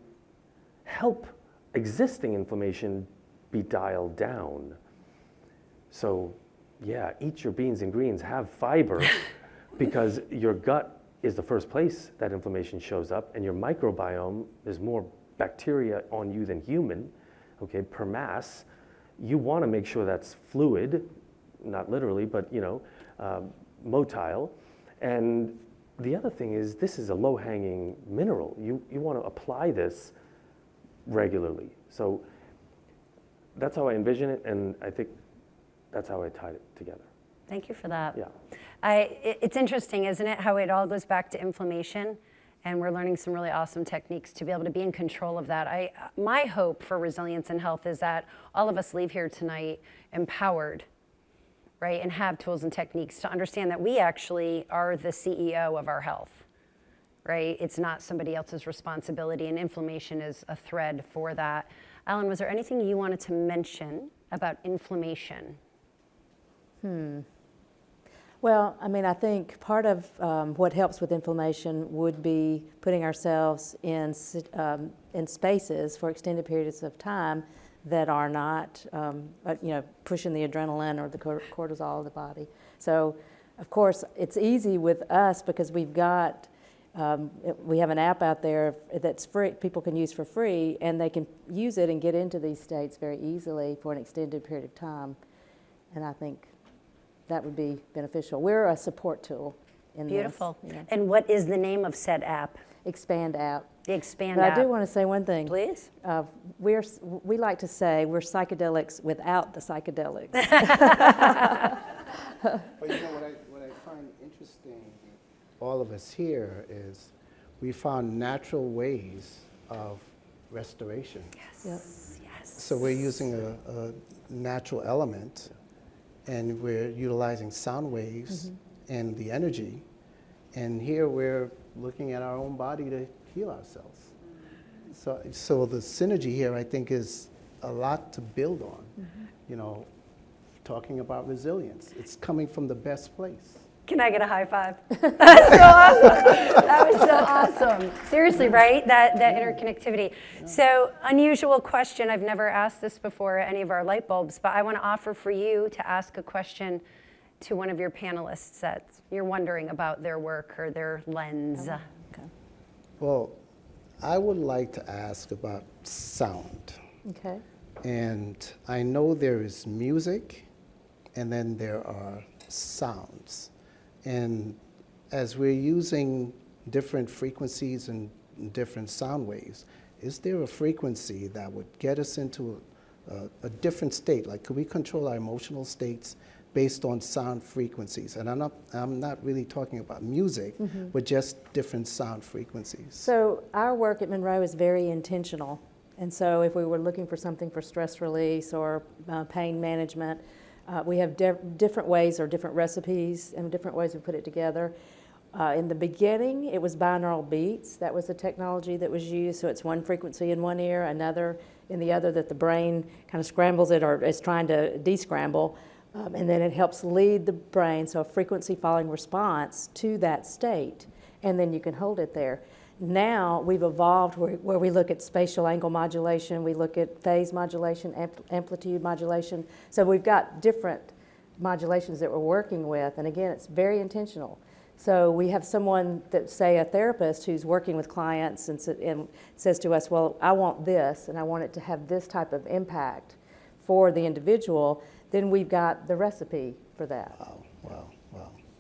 help existing inflammation be dialed down. So yeah, eat your beans and greens, have fiber, because your gut is the first place that inflammation shows up, and your microbiome, there's more bacteria on you than human, okay, per mass. You want to make sure that's fluid, not literally, but motile. And the other thing is, this is a low-hanging mineral. You want to apply this regularly. So that's how I envision it, and I think that's how I tied it together. Thank you for that. Yeah. It's interesting, isn't it, how it all goes back to inflammation, and we're learning some really awesome techniques to be able to be in control of that. My hope for resilience and health is that all of us leave here tonight empowered, right, and have tools and techniques to understand that we actually are the CEO of our health, right? It's not somebody else's responsibility, and inflammation is a thread for that. Allyn, was there anything you wanted to mention about inflammation? Well, I think part of what helps with inflammation would be putting ourselves in spaces for extended periods of time that are not, pushing the adrenaline or the cortisol of the body. So, of course, it's easy with us because we've got, we have an app out there that's free, people can use for free, and they can use it and get into these states very easily for an extended period of time. And I think that would be beneficial. We're a support tool in Beautiful. this. Yeah. And what is the name of said app? Expand app. The Expand But app. I do want to say one thing. Please. We like to say we're psychedelics without the psychedelics. But what I find interesting, all of us here, is we found natural ways of restoration. Yes. Yes. So we're using a natural element, and we're utilizing sound waves and the energy. And here we're looking at our own body to heal ourselves. So the synergy here, I think, is a lot to build on. Talking about resilience, it's coming from the best place. Can I get a high five? That's so awesome. That was so awesome. Seriously, right? That interconnectivity. So, unusual question. I've never asked this before at any of our light bulbs, but I want to offer for you to ask a question to one of your panelists that you're wondering about their work or their lens. Okay. Well, I would like to ask about sound. Okay. And I know there is music, and then there are sounds. And as we're using different frequencies and different sound waves, is there a frequency that would get us into a different state. Like, could we control our emotional states based on sound frequencies? And I'm not really talking about music, but just different sound frequencies. So our work at Monroe is very intentional. And so if we were looking for something for stress release or pain management, we have different ways or different recipes and different ways we put it together. In the beginning, it was binaural beats. That was the technology that was used. So it's one frequency in one ear, another in the other, that the brain kind of scrambles it or is trying to descramble. And then it helps lead the brain, so a frequency following response to that state. And then you can hold it there. Now we've evolved where we look at spatial angle modulation, we look at phase modulation, amplitude modulation. So we've got different modulations that we're working with, and again, it's very intentional. So we have someone that, say, a therapist who's working with clients and says to us, well, I want this, and I want it to have this type of impact for the individual, then we've got the recipe for that. Wow.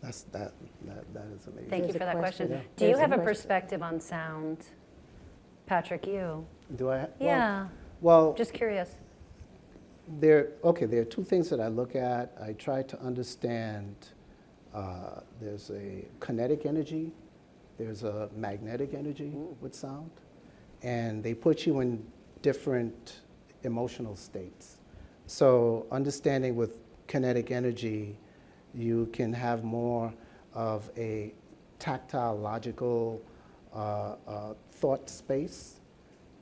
That is amazing. Thank you There's for a that question. question. Do There's you a have a question. perspective on sound? Patrick, you? Do I? Yeah, Well, just curious. there are two things that I look at. I try to understand, there's a kinetic energy, there's a magnetic energy with sound, and they put you in different emotional states. So understanding with kinetic energy, you can have more of a tactile, logical thought space.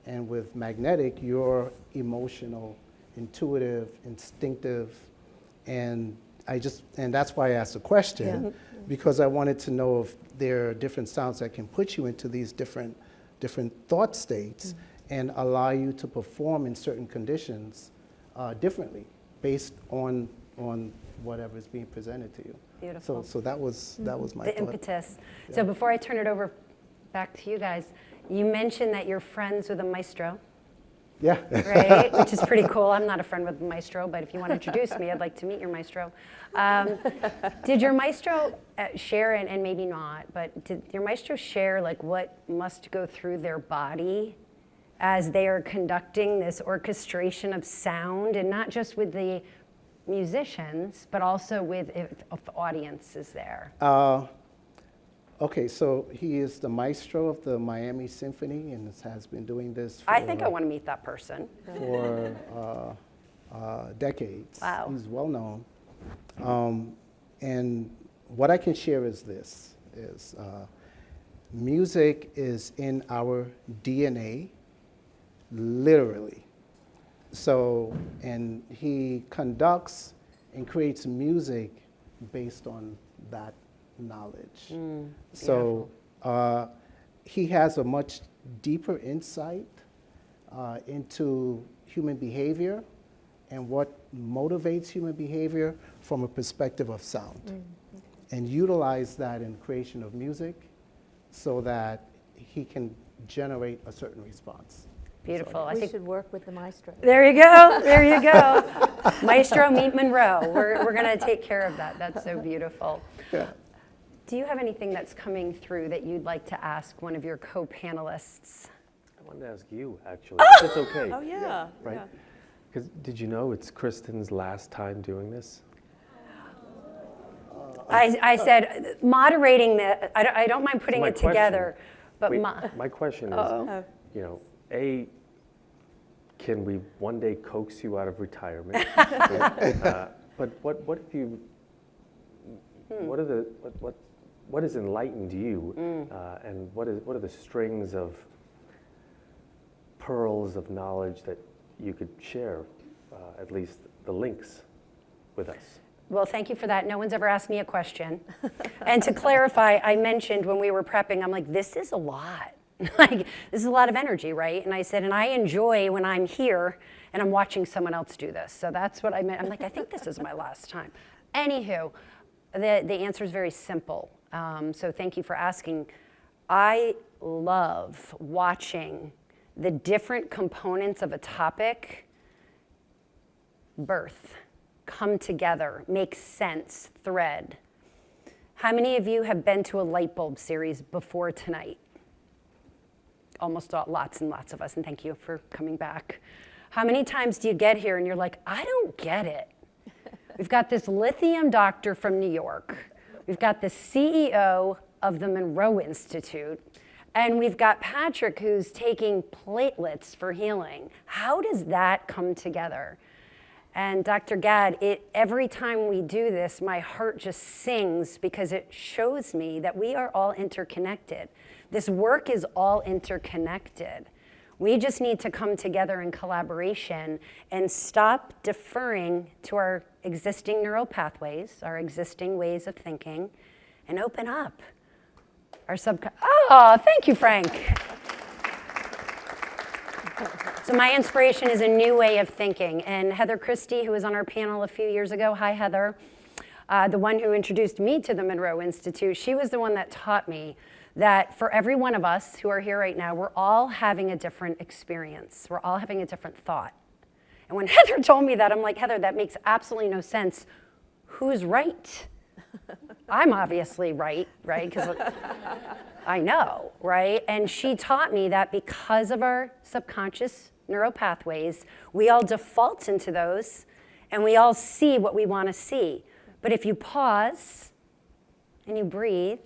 And with magnetic, you're emotional, intuitive, instinctive. And that's why I asked the question, because I wanted to know if there are different sounds that can put you into these different thought states and allow you to perform in certain conditions differently based on whatever is being presented to you. Beautiful. So that was my The thought. impetus. So before I turn it over back to you guys, you mentioned that you're friends with a maestro, Yeah. right? Which is pretty cool. I'm not a friend with a maestro, but if you want to introduce me, I'd like to meet your maestro. Did your maestro share, and maybe not, but did your maestro share like what must go through their body as they are conducting this orchestration of sound, and not just with the musicians, but also with if the audience is there? Okay, so he is the maestro of the Miami Symphony and has been doing this for, I think I want to meet that person. for decades. Wow. He's well known. And what I can share is this, is music is in our DNA, literally. So, and he conducts and creates music based on that knowledge. So he has a much deeper insight into human behavior and what motivates human behavior from a perspective of sound, and utilize that in creation of music so that he can generate a certain response. Beautiful. I We think should work with the maestro. there you go. There you go. Maestro meet Monroe. We're going to take care of that. That's so beautiful. Yeah. Do you have anything that's coming through that you'd like to ask one of your co-panelists? I wanted to ask you, actually. If it's okay. Oh, yeah. Right? Because did you know it's Kristin's last time doing this? I said moderating the. I don't mind putting my it together, but Wait, my question is, Oh. you know, can we one day coax you out of retirement? But what if you? What has enlightened you, and what are the strings of pearls of knowledge that you could share, at least the links, with us? Well, thank you for that. No one's ever asked me a question. And to clarify, I mentioned when we were prepping, I'm like, this is a lot. Like, this is a lot of energy, right? And I said, and I enjoy when I'm here and I'm watching someone else do this. So that's what I meant. I'm like, I think this is my last time. Anywho, the answer is very simple. So thank you for asking. I love watching the different components of a topic birth, come together, make sense, thread. How many of you have been to a Lightbulb series before tonight? Almost lots and lots of us, and thank you for coming back. How many times do you get here and you're like, I don't get it? We've got this lithium doctor from New York. We've got the CEO of the Monroe Institute. And we've got Patrick, who's taking platelets for healing. How does that come together? And Dr. Gadh, every time we do this, my heart just sings because it shows me that we are all interconnected. This work is all interconnected. We just need to come together in collaboration and stop deferring to our existing neural pathways, our existing ways of thinking, and open up our Oh, thank you, Frank. So my inspiration is a new way of thinking. And Heather Christie, who was on our panel a few years ago, hi Heather, the one who introduced me to the Monroe Institute, she was the one that taught me that for every one of us who are here right now, we're all having a different experience. We're all having a different thought. And when Heather told me that, I'm like, Heather, that makes absolutely no sense. Who's right? I'm obviously right? Because I know, right? And she taught me that because of our subconscious neural pathways, we all default into those and we all see what we want to see. But if you pause and you breathe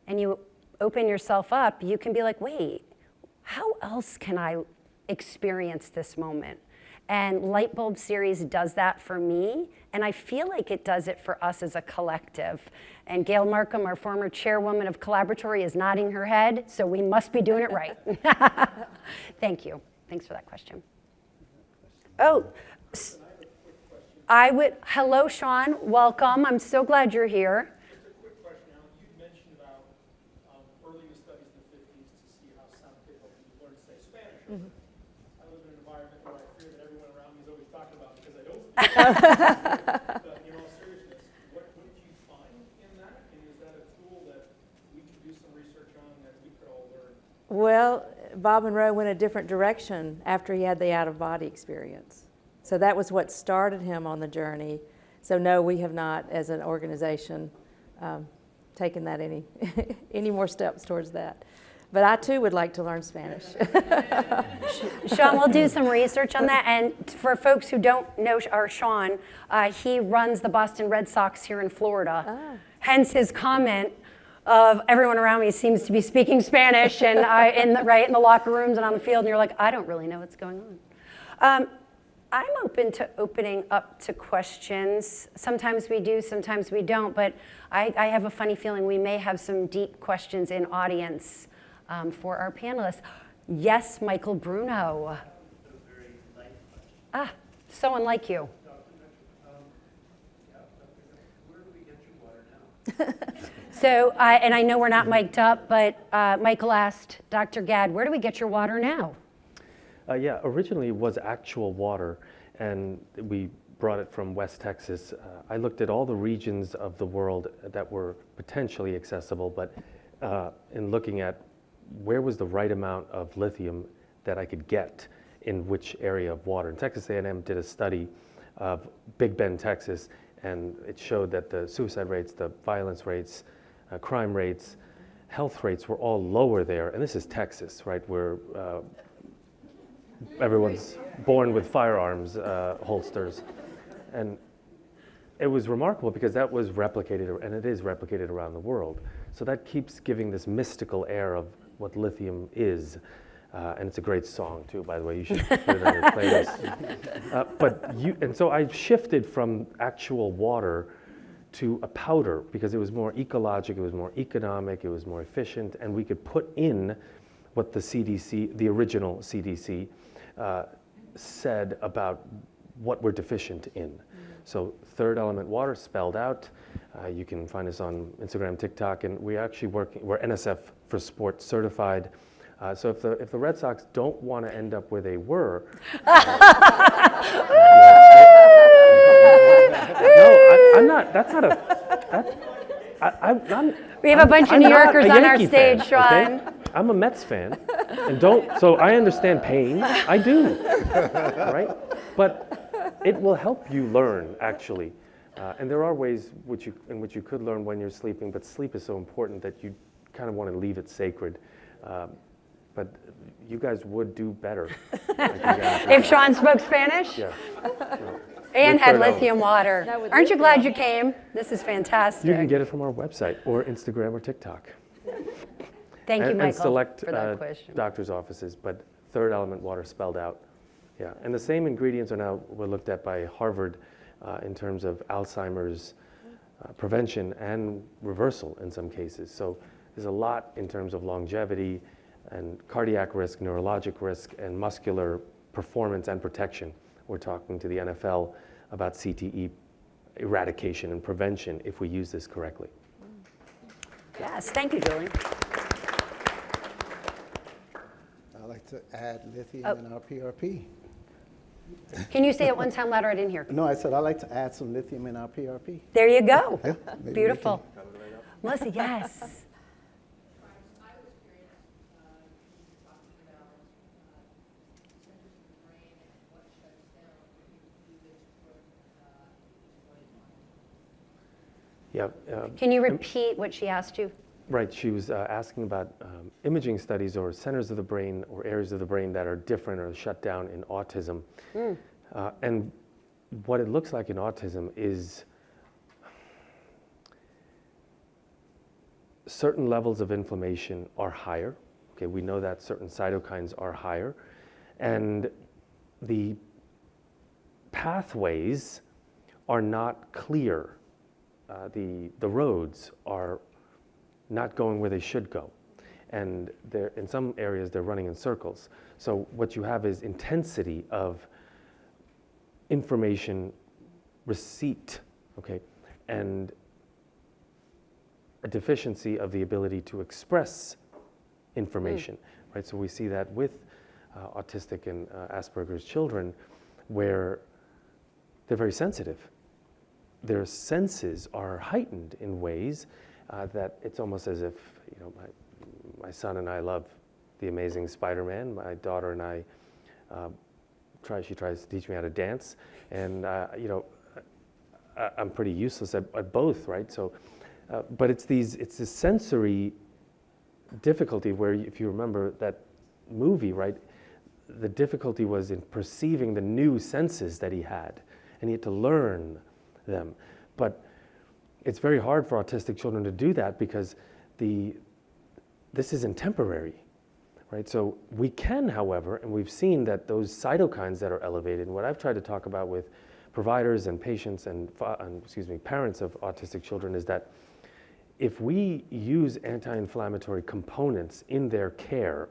and you open yourself up, you can be like, wait, how else can I experience this moment? And Lightbulb series does that for me, and I feel like it does it for us as a collective. And Gail Markham, our former chairwoman of Collaboratory, is nodding her head, so we must be doing it right. Thank you. Thanks for that question. Oh, hello, Sean, welcome. I'm so glad you're here. Mm-hmm. But in all seriousness, what did you find in that? And is that a tool that we can do some research on that we could all learn? Well, Bob Monroe went a different direction after he had the out-of-body experience. So that was what started him on the journey. So no, we have not, as an organization, taken that any more steps towards that. But I too would like to learn Spanish. Sean, we'll do some research on that. And for folks who don't know Sean, he runs the Boston Red Sox here in Florida. Ah. Hence his comment of everyone around me seems to be speaking Spanish and in the locker rooms and on the field. And you're like, I don't really know what's going on. I'm open to opening up to questions. Sometimes we do, sometimes we don't. But I have a funny feeling we may have some deep questions in audience for our panelists. Yes, Michael Bruno. Ah, so unlike you. Where do we get your water now? So, and I know we're not mic'd up, but Michael asked Dr. Gadh, where do we get your water now? Yeah, originally it was actual water, and we brought it from West Texas. I looked at all the regions of the world that were potentially accessible, but in looking at where was the right amount of lithium that I could get in which area of water. And Texas A&M did a study of Big Bend, Texas, and it showed that the suicide rates, the violence rates, crime rates, health rates were all lower there. And this is Texas, right, where everyone's born with firearms holsters. And it was remarkable because that was replicated, and it is replicated around the world. So that keeps giving this mystical air of what lithium is. And it's a great song too, by the way. You should put it on your playlist. And so I shifted from actual water to a powder because it was more ecologic, it was more economic, it was more efficient, and we could put in what the CDC, the original CDC, said about what we're deficient in. So third element water spelled out. You can find us on Instagram, TikTok, and we're NSF for Sport certified. So if the Red Sox don't want to end up where they were, no, I'm not. That's not a. I'm, We have a bunch of New Yorkers on our stage, Sean. Okay? I'm a Mets fan, and so I understand pain. I do, right? But it will help you learn, actually. And there are ways in which you could learn when you're sleeping, but sleep is so important that you kind of want to leave it sacred. but you guys would do better. Like you guys If Sean spoke Spanish? yeah. And With had third lithium water. No, with Aren't you lithium. glad you came? This is fantastic. You can get it from our website or Instagram or TikTok. Thank you, and Michael, select for that question. doctor's offices, but third element water spelled out. Yeah, and the same ingredients were looked at by Harvard in terms of Alzheimer's prevention and reversal in some cases. So there's a lot in terms of longevity and cardiac risk, neurologic risk, and muscular performance and protection. We're talking to the NFL about CTE eradication and prevention if we use this correctly. Yes, thank you, Julie. I like to add lithium Oh. in our PRP. Can you say it one time louder? I didn't hear. No, I said I like to add some lithium in our PRP. There you go. Yeah, maybe we Beautiful. Melissa, yes. I was curious, you talking about centers of the brain and what shuts down, if you do this for Yeah. Can you repeat what she asked you? Right, she was asking about imaging studies or centers of the brain or areas of the brain that are different or shut down in autism. And what it looks like in autism is certain levels of inflammation are higher. Okay, we know that certain cytokines are higher. And the pathways are not clear. The roads are not going where they should go. And in some areas, they're running in circles. So what you have is intensity of information receipt, okay, and a deficiency of the ability to express information, right? So we see that with autistic and Asperger's children, where they're very sensitive. Their senses are heightened in ways that it's almost as if, you know, my son and I love The Amazing Spider-Man. My daughter and I she tries to teach me how to dance, and you know, I'm pretty useless at both, right? So, but it's this sensory difficulty where, if you remember that movie, right, the difficulty was in perceiving the new senses that he had, and he had to learn them. But it's very hard for autistic children to do that because this isn't temporary, right? So we can, however, and we've seen that those cytokines that are elevated, and what I've tried to talk about with providers and patients and parents of autistic children is that if we use anti-inflammatory components in their care,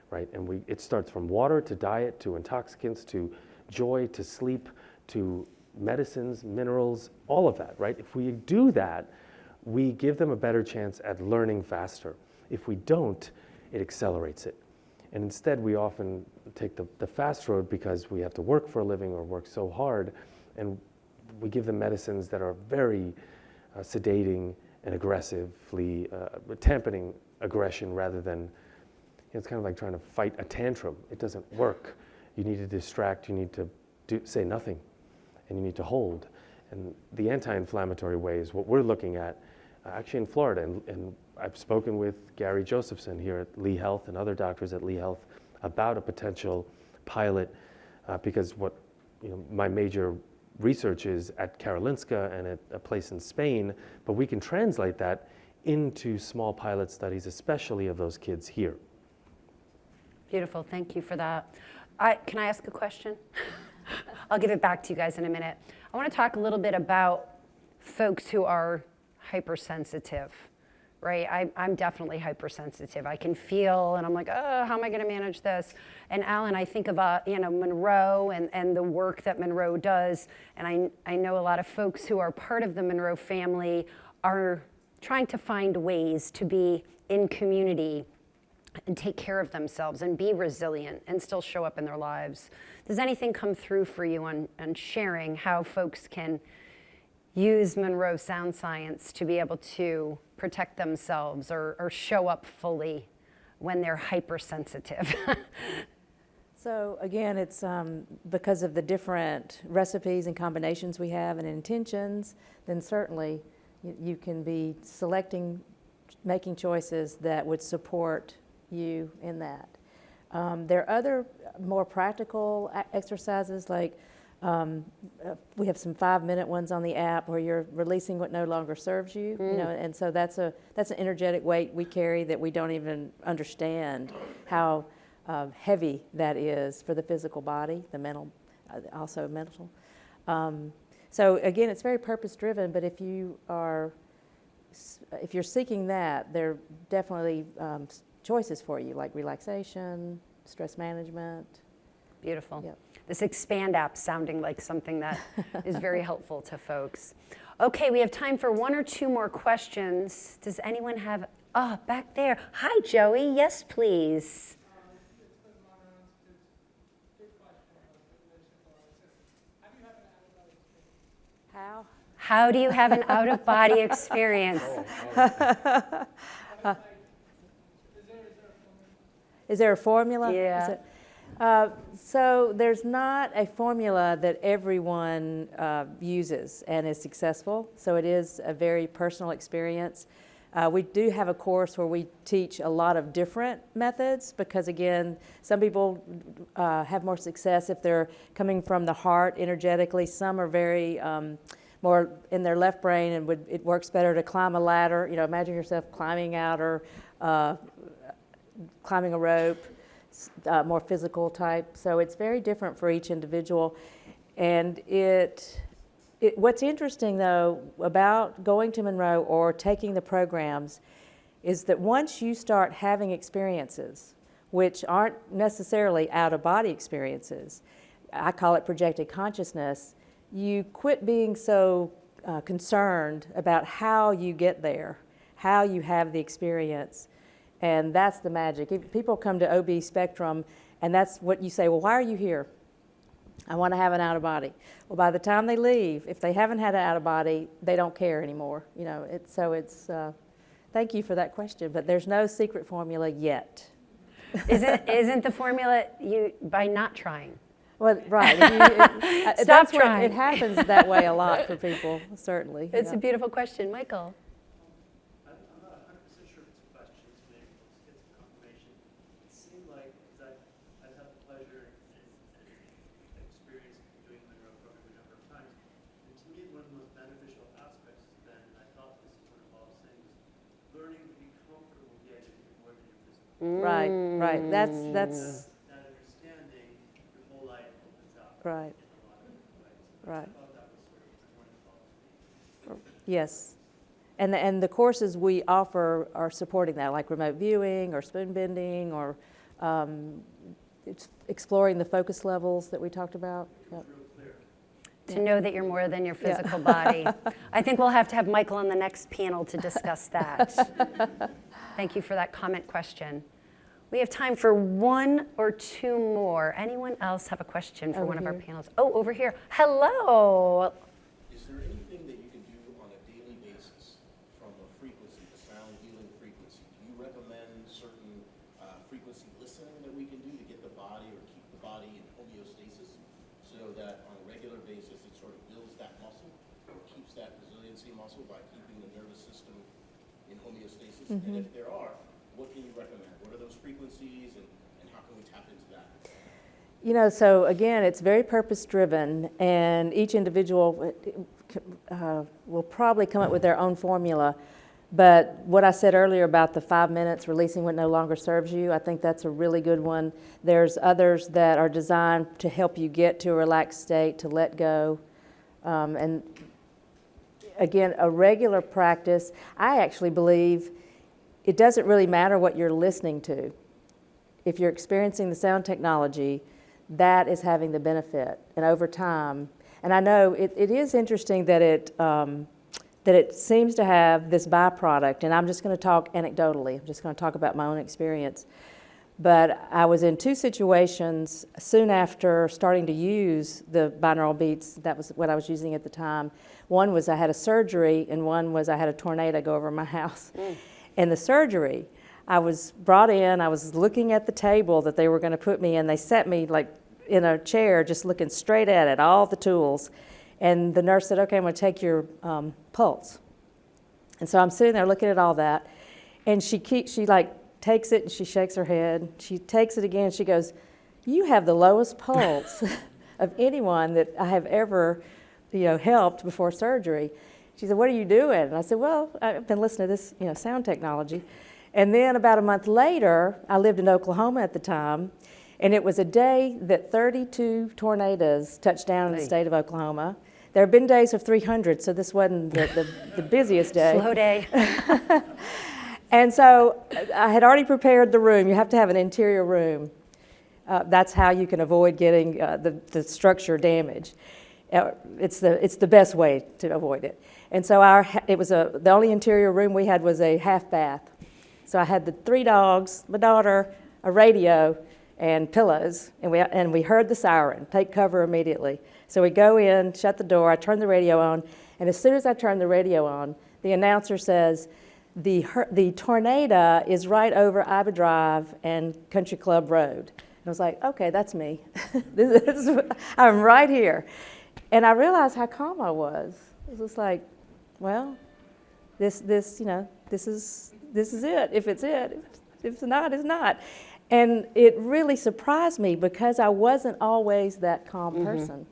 right, and it starts from water to diet to intoxicants to joy to sleep to medicines, minerals, all of that, right? If we do that, we give them a better chance at learning faster. If we don't, it accelerates it. And instead, we often take the fast road because we have to work for a living or work so hard, and we give them medicines that are very sedating and aggressively dampening aggression rather than, it's kind of like trying to fight a tantrum. It doesn't work. You need to distract, you need to say nothing, and you need to hold. And the anti-inflammatory way is what we're looking at actually in Florida. And I've spoken with Gary Josephson here at Lee Health and other doctors at Lee Health about a potential pilot because my major research is at Karolinska and at a place in Spain, but we can translate that into small pilot studies, especially of those kids here. Beautiful, thank you for that. Can I ask a question? I'll give it back to you guys in a minute. I want to talk a little bit about folks who are hypersensitive, right? I'm definitely hypersensitive. I can feel, and I'm like, oh, how am I going to manage this? And Allyn, I think of Monroe and the work that Monroe does, and I know a lot of folks who are part of the Monroe family are trying to find ways to be in community and take care of themselves and be resilient and still show up in their lives. Does anything come through for you on sharing how folks can use Monroe sound science to be able to protect themselves or show up fully when they're hypersensitive? So again, it's because of the different recipes and combinations we have and intentions, then certainly you can be selecting, making choices that would support you in that. There are other more practical exercises, like we have some 5-minute ones on the app where you're releasing what no longer serves you, you know, and so that's an energetic weight we carry that we don't even understand how heavy that is for the physical body, the mental, also mental. So again, it's very purpose-driven, but if you're seeking that, there are definitely choices for you, like relaxation, stress management. Beautiful. Yep. This Expand app sounding like something that is very helpful to folks. Okay, we have time for 1 or 2 more questions. Does anyone have, back there. Hi, Joey. Yes, please. How do you have an out-of-body experience? Is there a formula? Yeah. So there's not a formula that everyone uses and is successful. So it is a very personal experience. We do have a course where we teach a lot of different methods because, again, some people have more success if they're coming from the heart energetically. Some are very more in their left brain, and it works better to climb a ladder. You know, imagine yourself climbing out or climbing a rope, more physical type. So it's very different for each individual. And what's interesting, though, about going to Monroe or taking the programs is that once you start having experiences, which aren't necessarily out-of-body experiences, I call it projected consciousness, you quit being so concerned about how you get there, how you have the experience. And that's the magic. If people come to OB Spectrum, and that's what you say, well, why are you here? I want to have an out-of-body. Well, by the time they leave, if they haven't had an out-of-body, they don't care anymore. You know, thank you for that question, but there's no secret formula yet. Isn't the formula by not trying? Well, right. Stop trying. It happens that way a lot for people, certainly. It's a beautiful question. Michael? I'm not 100% sure if it's a question, so maybe it's a confirmation. It seemed like, because I've had the pleasure and experience doing the Monroe program a number of times, and to me, one of the most beneficial aspects has been, and I thought this is what involves saying, is learning to be comfortable getting more than your physical. Right. That's That understanding, your whole life opens up right. in a lot of different ways. Right. I thought that was sort of wonderful to me. Yes. And the courses we offer are supporting that, like remote viewing or spoon bending or exploring the focus levels that we talked about. Yep. To know that you're more than your physical body. I think we'll have to have Michael on the next panel to discuss that. Thank you for that comment question. We have time for 1 or 2 more. Anyone else have a question for one of our panels? Oh, over here. Hello. Is there anything that you can do on a daily basis from a frequency, the sound healing frequency? Do you recommend certain frequency listening that we can do to get the body or keep the body in homeostasis so that on a regular basis it sort of builds that muscle or keeps that resiliency muscle by keeping the nervous system in homeostasis? And if there are, what can you recommend? What are those frequencies and how can we tap into that? You know, so again, it's very purpose-driven, and each individual will probably come up with their own formula. But what I said earlier about the 5 minutes, releasing what no longer serves you, I think that's a really good one. There's others that are designed to help you get to a relaxed state, to let go. And again, a regular practice, I actually believe it doesn't really matter what you're listening to. If you're experiencing the sound technology, that is having the benefit. And over time, and I know it is interesting that it seems to have this byproduct, and I'm just going to talk anecdotally. I'm just going to talk about my own experience. But I was in 2 situations soon after starting to use the binaural beats. That was what I was using at the time. One was I had a surgery, and one was I had a tornado go over my house. In the surgery, I was brought in, I was looking at the table that they were going to put me in. They set me like in a chair, just looking straight at it, all the tools. And the nurse said, okay, I'm going to take your pulse. And so I'm sitting there looking at all that. And she like takes it and she shakes her head. She takes it again. She goes, "You have the lowest pulse of anyone that I have ever, helped before surgery." She said, "What are you doing?" And I said, "Well, I've been listening to this, sound technology." And then about a month later, I lived in Oklahoma at the time, and it was a day that 32 tornadoes touched down in the state of Oklahoma. There have been days of 300, so this wasn't the busiest day. Slow day. And so I had already prepared the room. You have to have an interior room. That's how you can avoid getting the structure damage. It's the best way to avoid it. And so the only interior room we had was a half bath. So I had the 3 dogs, my daughter, a radio, and pillows, and we heard the siren, take cover immediately. So we go in, shut the door, I turn the radio on, and as soon as I turn the radio on, the announcer says, the tornado is right over Iba Drive and Country Club Road. And I was like, okay, that's me. I'm right here. And I realized how calm I was. It was just like, well, this is it. If it's it, if it's not, it's not. And it really surprised me because I wasn't always that calm person.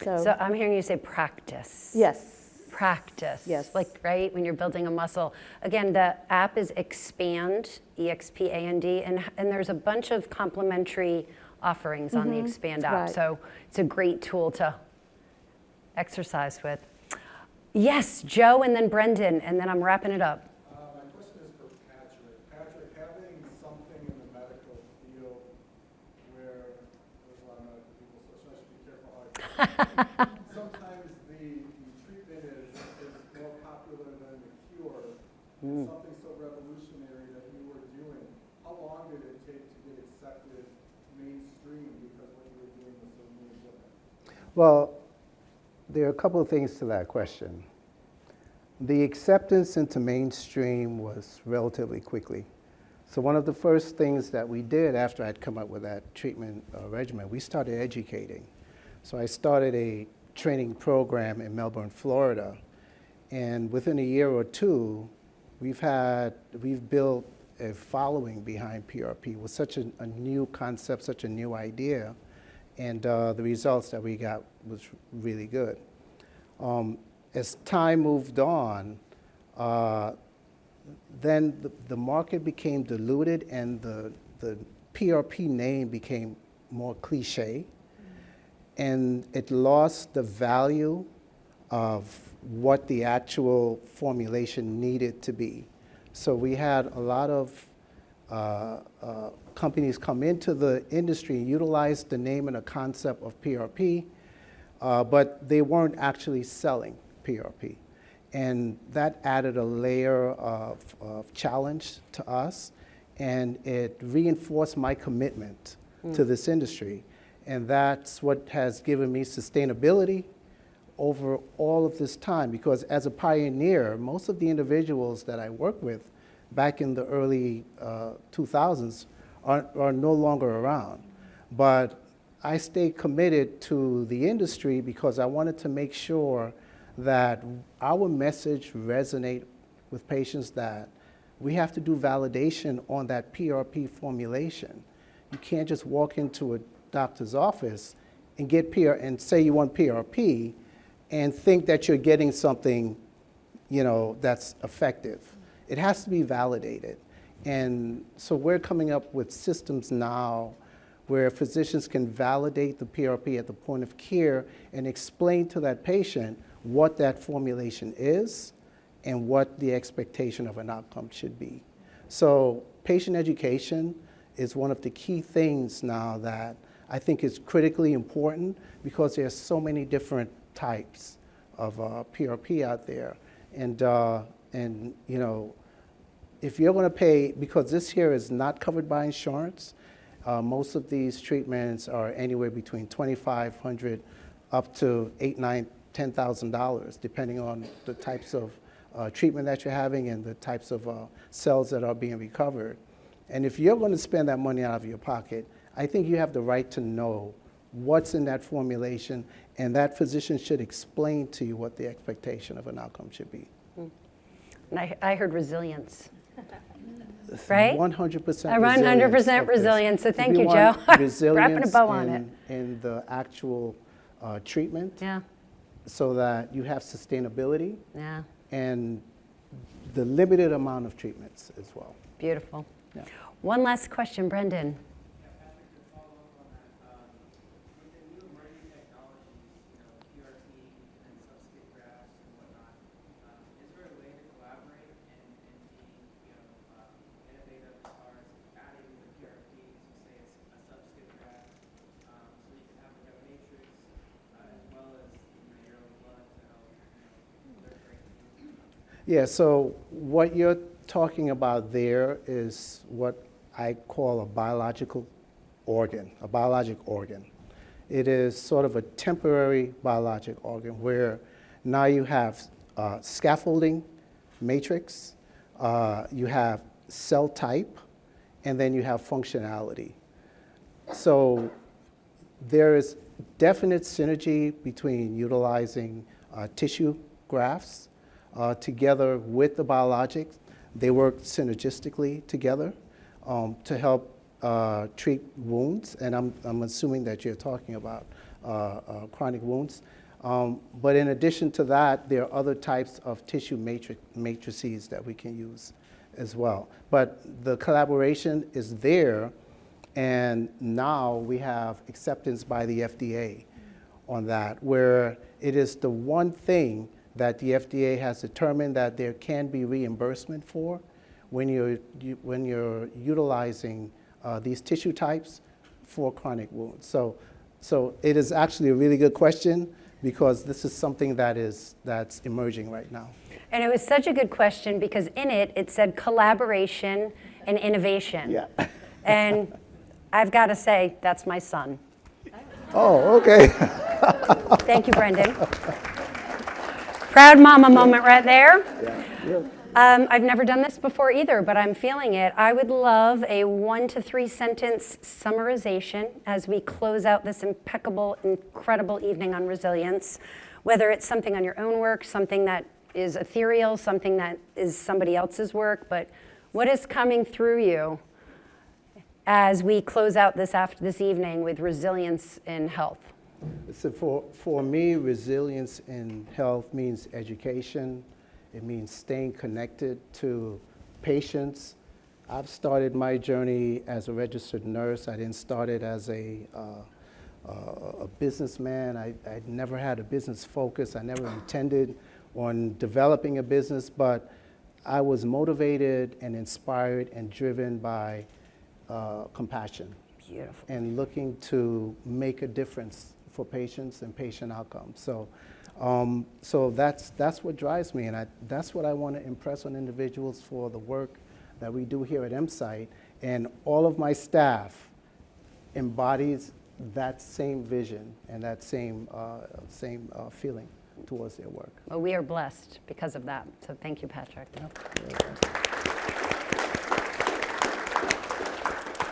So I'm hearing you say practice. Yes. Practice. Yes. Like, right, when you're building a muscle. Again, the app is Expand, E-X-P-A-N-D, and there's a bunch of complementary offerings on the Expand app. Right. So it's a great tool to exercise with. Yes, Joe, and then Brendan, and then I'm wrapping it up. My question is for Patrick. Patrick, having something in the medical field where there's a lot of medical people, so I should be careful how I say it. Sometimes the treatment is more popular than the cure. Something so revolutionary that you were doing. How long did it take to get accepted mainstream because what you were doing was so new and different? Well, there are a couple of things to that question. The acceptance into mainstream was relatively quickly. So one of the first things that we did after I'd come up with that treatment regimen, we started educating. So I started a training program in Melbourne, Florida, and within a year or two, we've built a following behind PRP. It was such a new concept, such a new idea, and the results that we got was really good. As time moved on, then the market became diluted and the PRP name became more cliche, and it lost the value of what the actual formulation needed to be. So we had a lot of companies come into the industry and utilize the name and the concept of PRP, but they weren't actually selling PRP. And that added a layer of challenge to us, and it reinforced my commitment to this industry. And that's what has given me sustainability over all of this time, because as a pioneer, most of the individuals that I work with back in the early 2000s are no longer around. But I stayed committed to the industry because I wanted to make sure that our message resonate with patients, that we have to do validation on that PRP formulation. You can't just walk into a doctor's office and get and say you want PRP and think that you're getting something, that's effective. It has to be validated. And so we're coming up with systems now where physicians can validate the PRP at the point of care and explain to that patient what that formulation is and what the expectation of an outcome should be. So patient education is one of the key things now that I think is critically important, because there's so many different types of PRP out there. And if you're going to pay, because this here is not covered by insurance, most of these treatments are anywhere between $2,500 up to $8,000, $9,000, $10,000, depending on the types of treatment that you're having and the types of cells that are being recovered. And if you're going to spend that money out of your pocket, I think you have the right to know what's in that formulation, and that physician should explain to you what the expectation of an outcome should be. And I heard resilience. Right? 100% A 100% resilience of this. resilience, so thank We you, want Joe. Wrapping a resilience bow on it. in the actual treatment, Yeah, so that you have sustainability yeah, and the limited amount of treatments as well. beautiful. Yeah. One last question, Brendan. Patrick, to follow up on that, with the new emerging technologies, PRP and substrate grafts and whatnot, is there a way to collaborate and be, innovative as far as adding the PRP to say a substrate graft, so you can have like a matrix as well as your own blood to help their breakthrough? Yeah, so what you're talking about there is what I call a biological organ, a biologic organ. It is sort of a temporary biologic organ where now you have scaffolding matrix, you have cell type, and then you have functionality. So there is definite synergy between utilizing tissue grafts together with the biologics. They work synergistically together to help treat wounds, and I'm assuming that you're talking about chronic wounds. But in addition to that, there are other types of tissue matrices that we can use as well. But the collaboration is there, and now we have acceptance by the FDA on that, where it is the one thing that the FDA has determined that there can be reimbursement for when you're utilizing these tissue types for chronic wounds. So it is actually a really good question, because this is something that's emerging right now. And it was such a good question because in it said collaboration and innovation. Yeah. And I've got to say, that's my son. Oh, okay. Thank you, Brendan. Proud mama moment right there. Yeah. I've never done this before either, but I'm feeling it. I would love a 1 to 3 sentence summarization as we close out this impeccable, incredible evening on resilience, whether it's something on your own work, something that is ethereal, something that is somebody else's work, but what is coming through you as we close out this evening with resilience in health? So for me, resilience in health means education. It means staying connected to patients. I've started my journey as a registered nurse. I didn't start it as a businessman. I never had a business focus. I never intended on developing a business, but I was motivated and inspired and driven by compassion. Beautiful. And looking to make a difference for patients and patient outcomes. So that's what drives me, and that's what I want to impress on individuals for the work that we do here at EmCyte. And all of my staff embodies that same vision and that same feeling towards their work. Well, we are blessed because of that. So thank you, Patrick.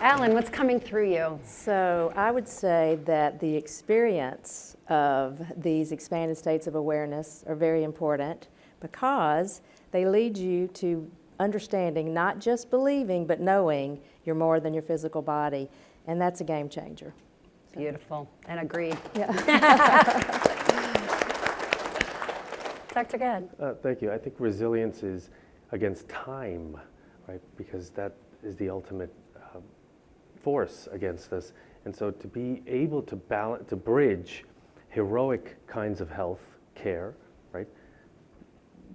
Allyn, what's coming through you? So I would say that the experience of these expanded states of awareness are very important, because they lead you to understanding, not just believing, but knowing you're more than your physical body. And that's a game changer. Beautiful, and agreed. Yeah. Dr. Gadh. Thank you. I think resilience is against time, right? Because that is the ultimate force against us. And so to be able to balance, to bridge heroic kinds of health care, right?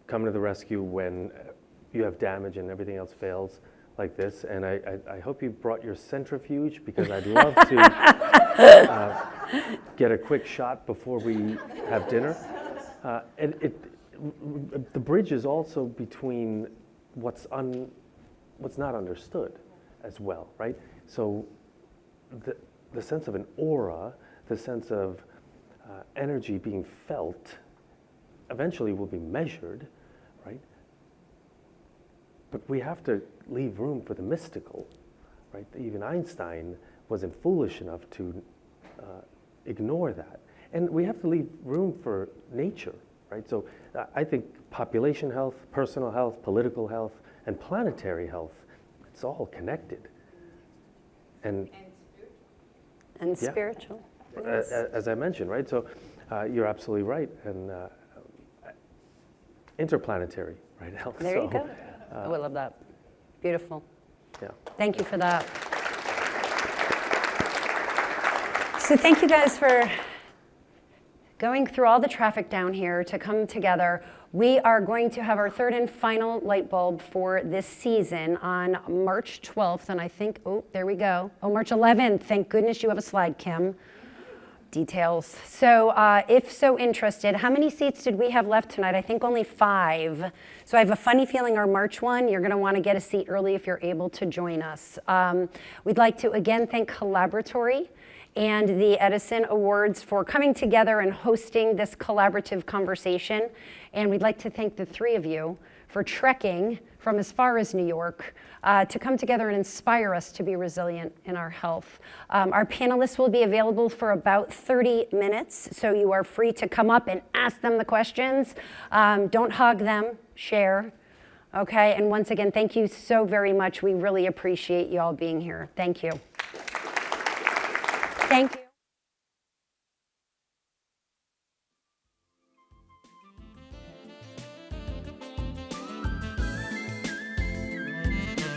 Come to the rescue when you have damage and everything else fails like this. And I hope you brought your centrifuge, because I'd love to get a quick shot before we have dinner. And the bridge is also between what's not understood as well, right? So the sense of an aura, the sense of energy being felt, eventually will be measured, right? But we have to leave room for the mystical, right? Even Einstein wasn't foolish enough to ignore that. And we have to leave room for nature, right? So I think population health, personal health, political health, and planetary health. It's all connected. And And Yeah. spiritual. as I mentioned, right? So you're absolutely right. And interplanetary, right? Health. There you So, go. I would love that. Beautiful. Yeah. Thank you for that. So thank you guys for going through all the traffic down here to come together. We are going to have our third and final light bulb for this season on March 12th. And I think, oh, there we go. Oh, March 11th. Thank goodness you have a slide, Kim. Details. So if so interested, how many seats did we have left tonight? I think only 5. So I have a funny feeling our March one, you're going to want to get a seat early if you're able to join us. We'd like to again thank Collaboratory and the Edison Awards for coming together and hosting this collaborative conversation. And we'd like to thank the 3 of you for trekking from as far as New York to come together and inspire us to be resilient in our health. Our panelists will be available for about 30 minutes, so you are free to come up and ask them the questions. Don't hug them, share. Okay, and once again, thank you so very much. We really appreciate you all being here. Thank you. Thank you.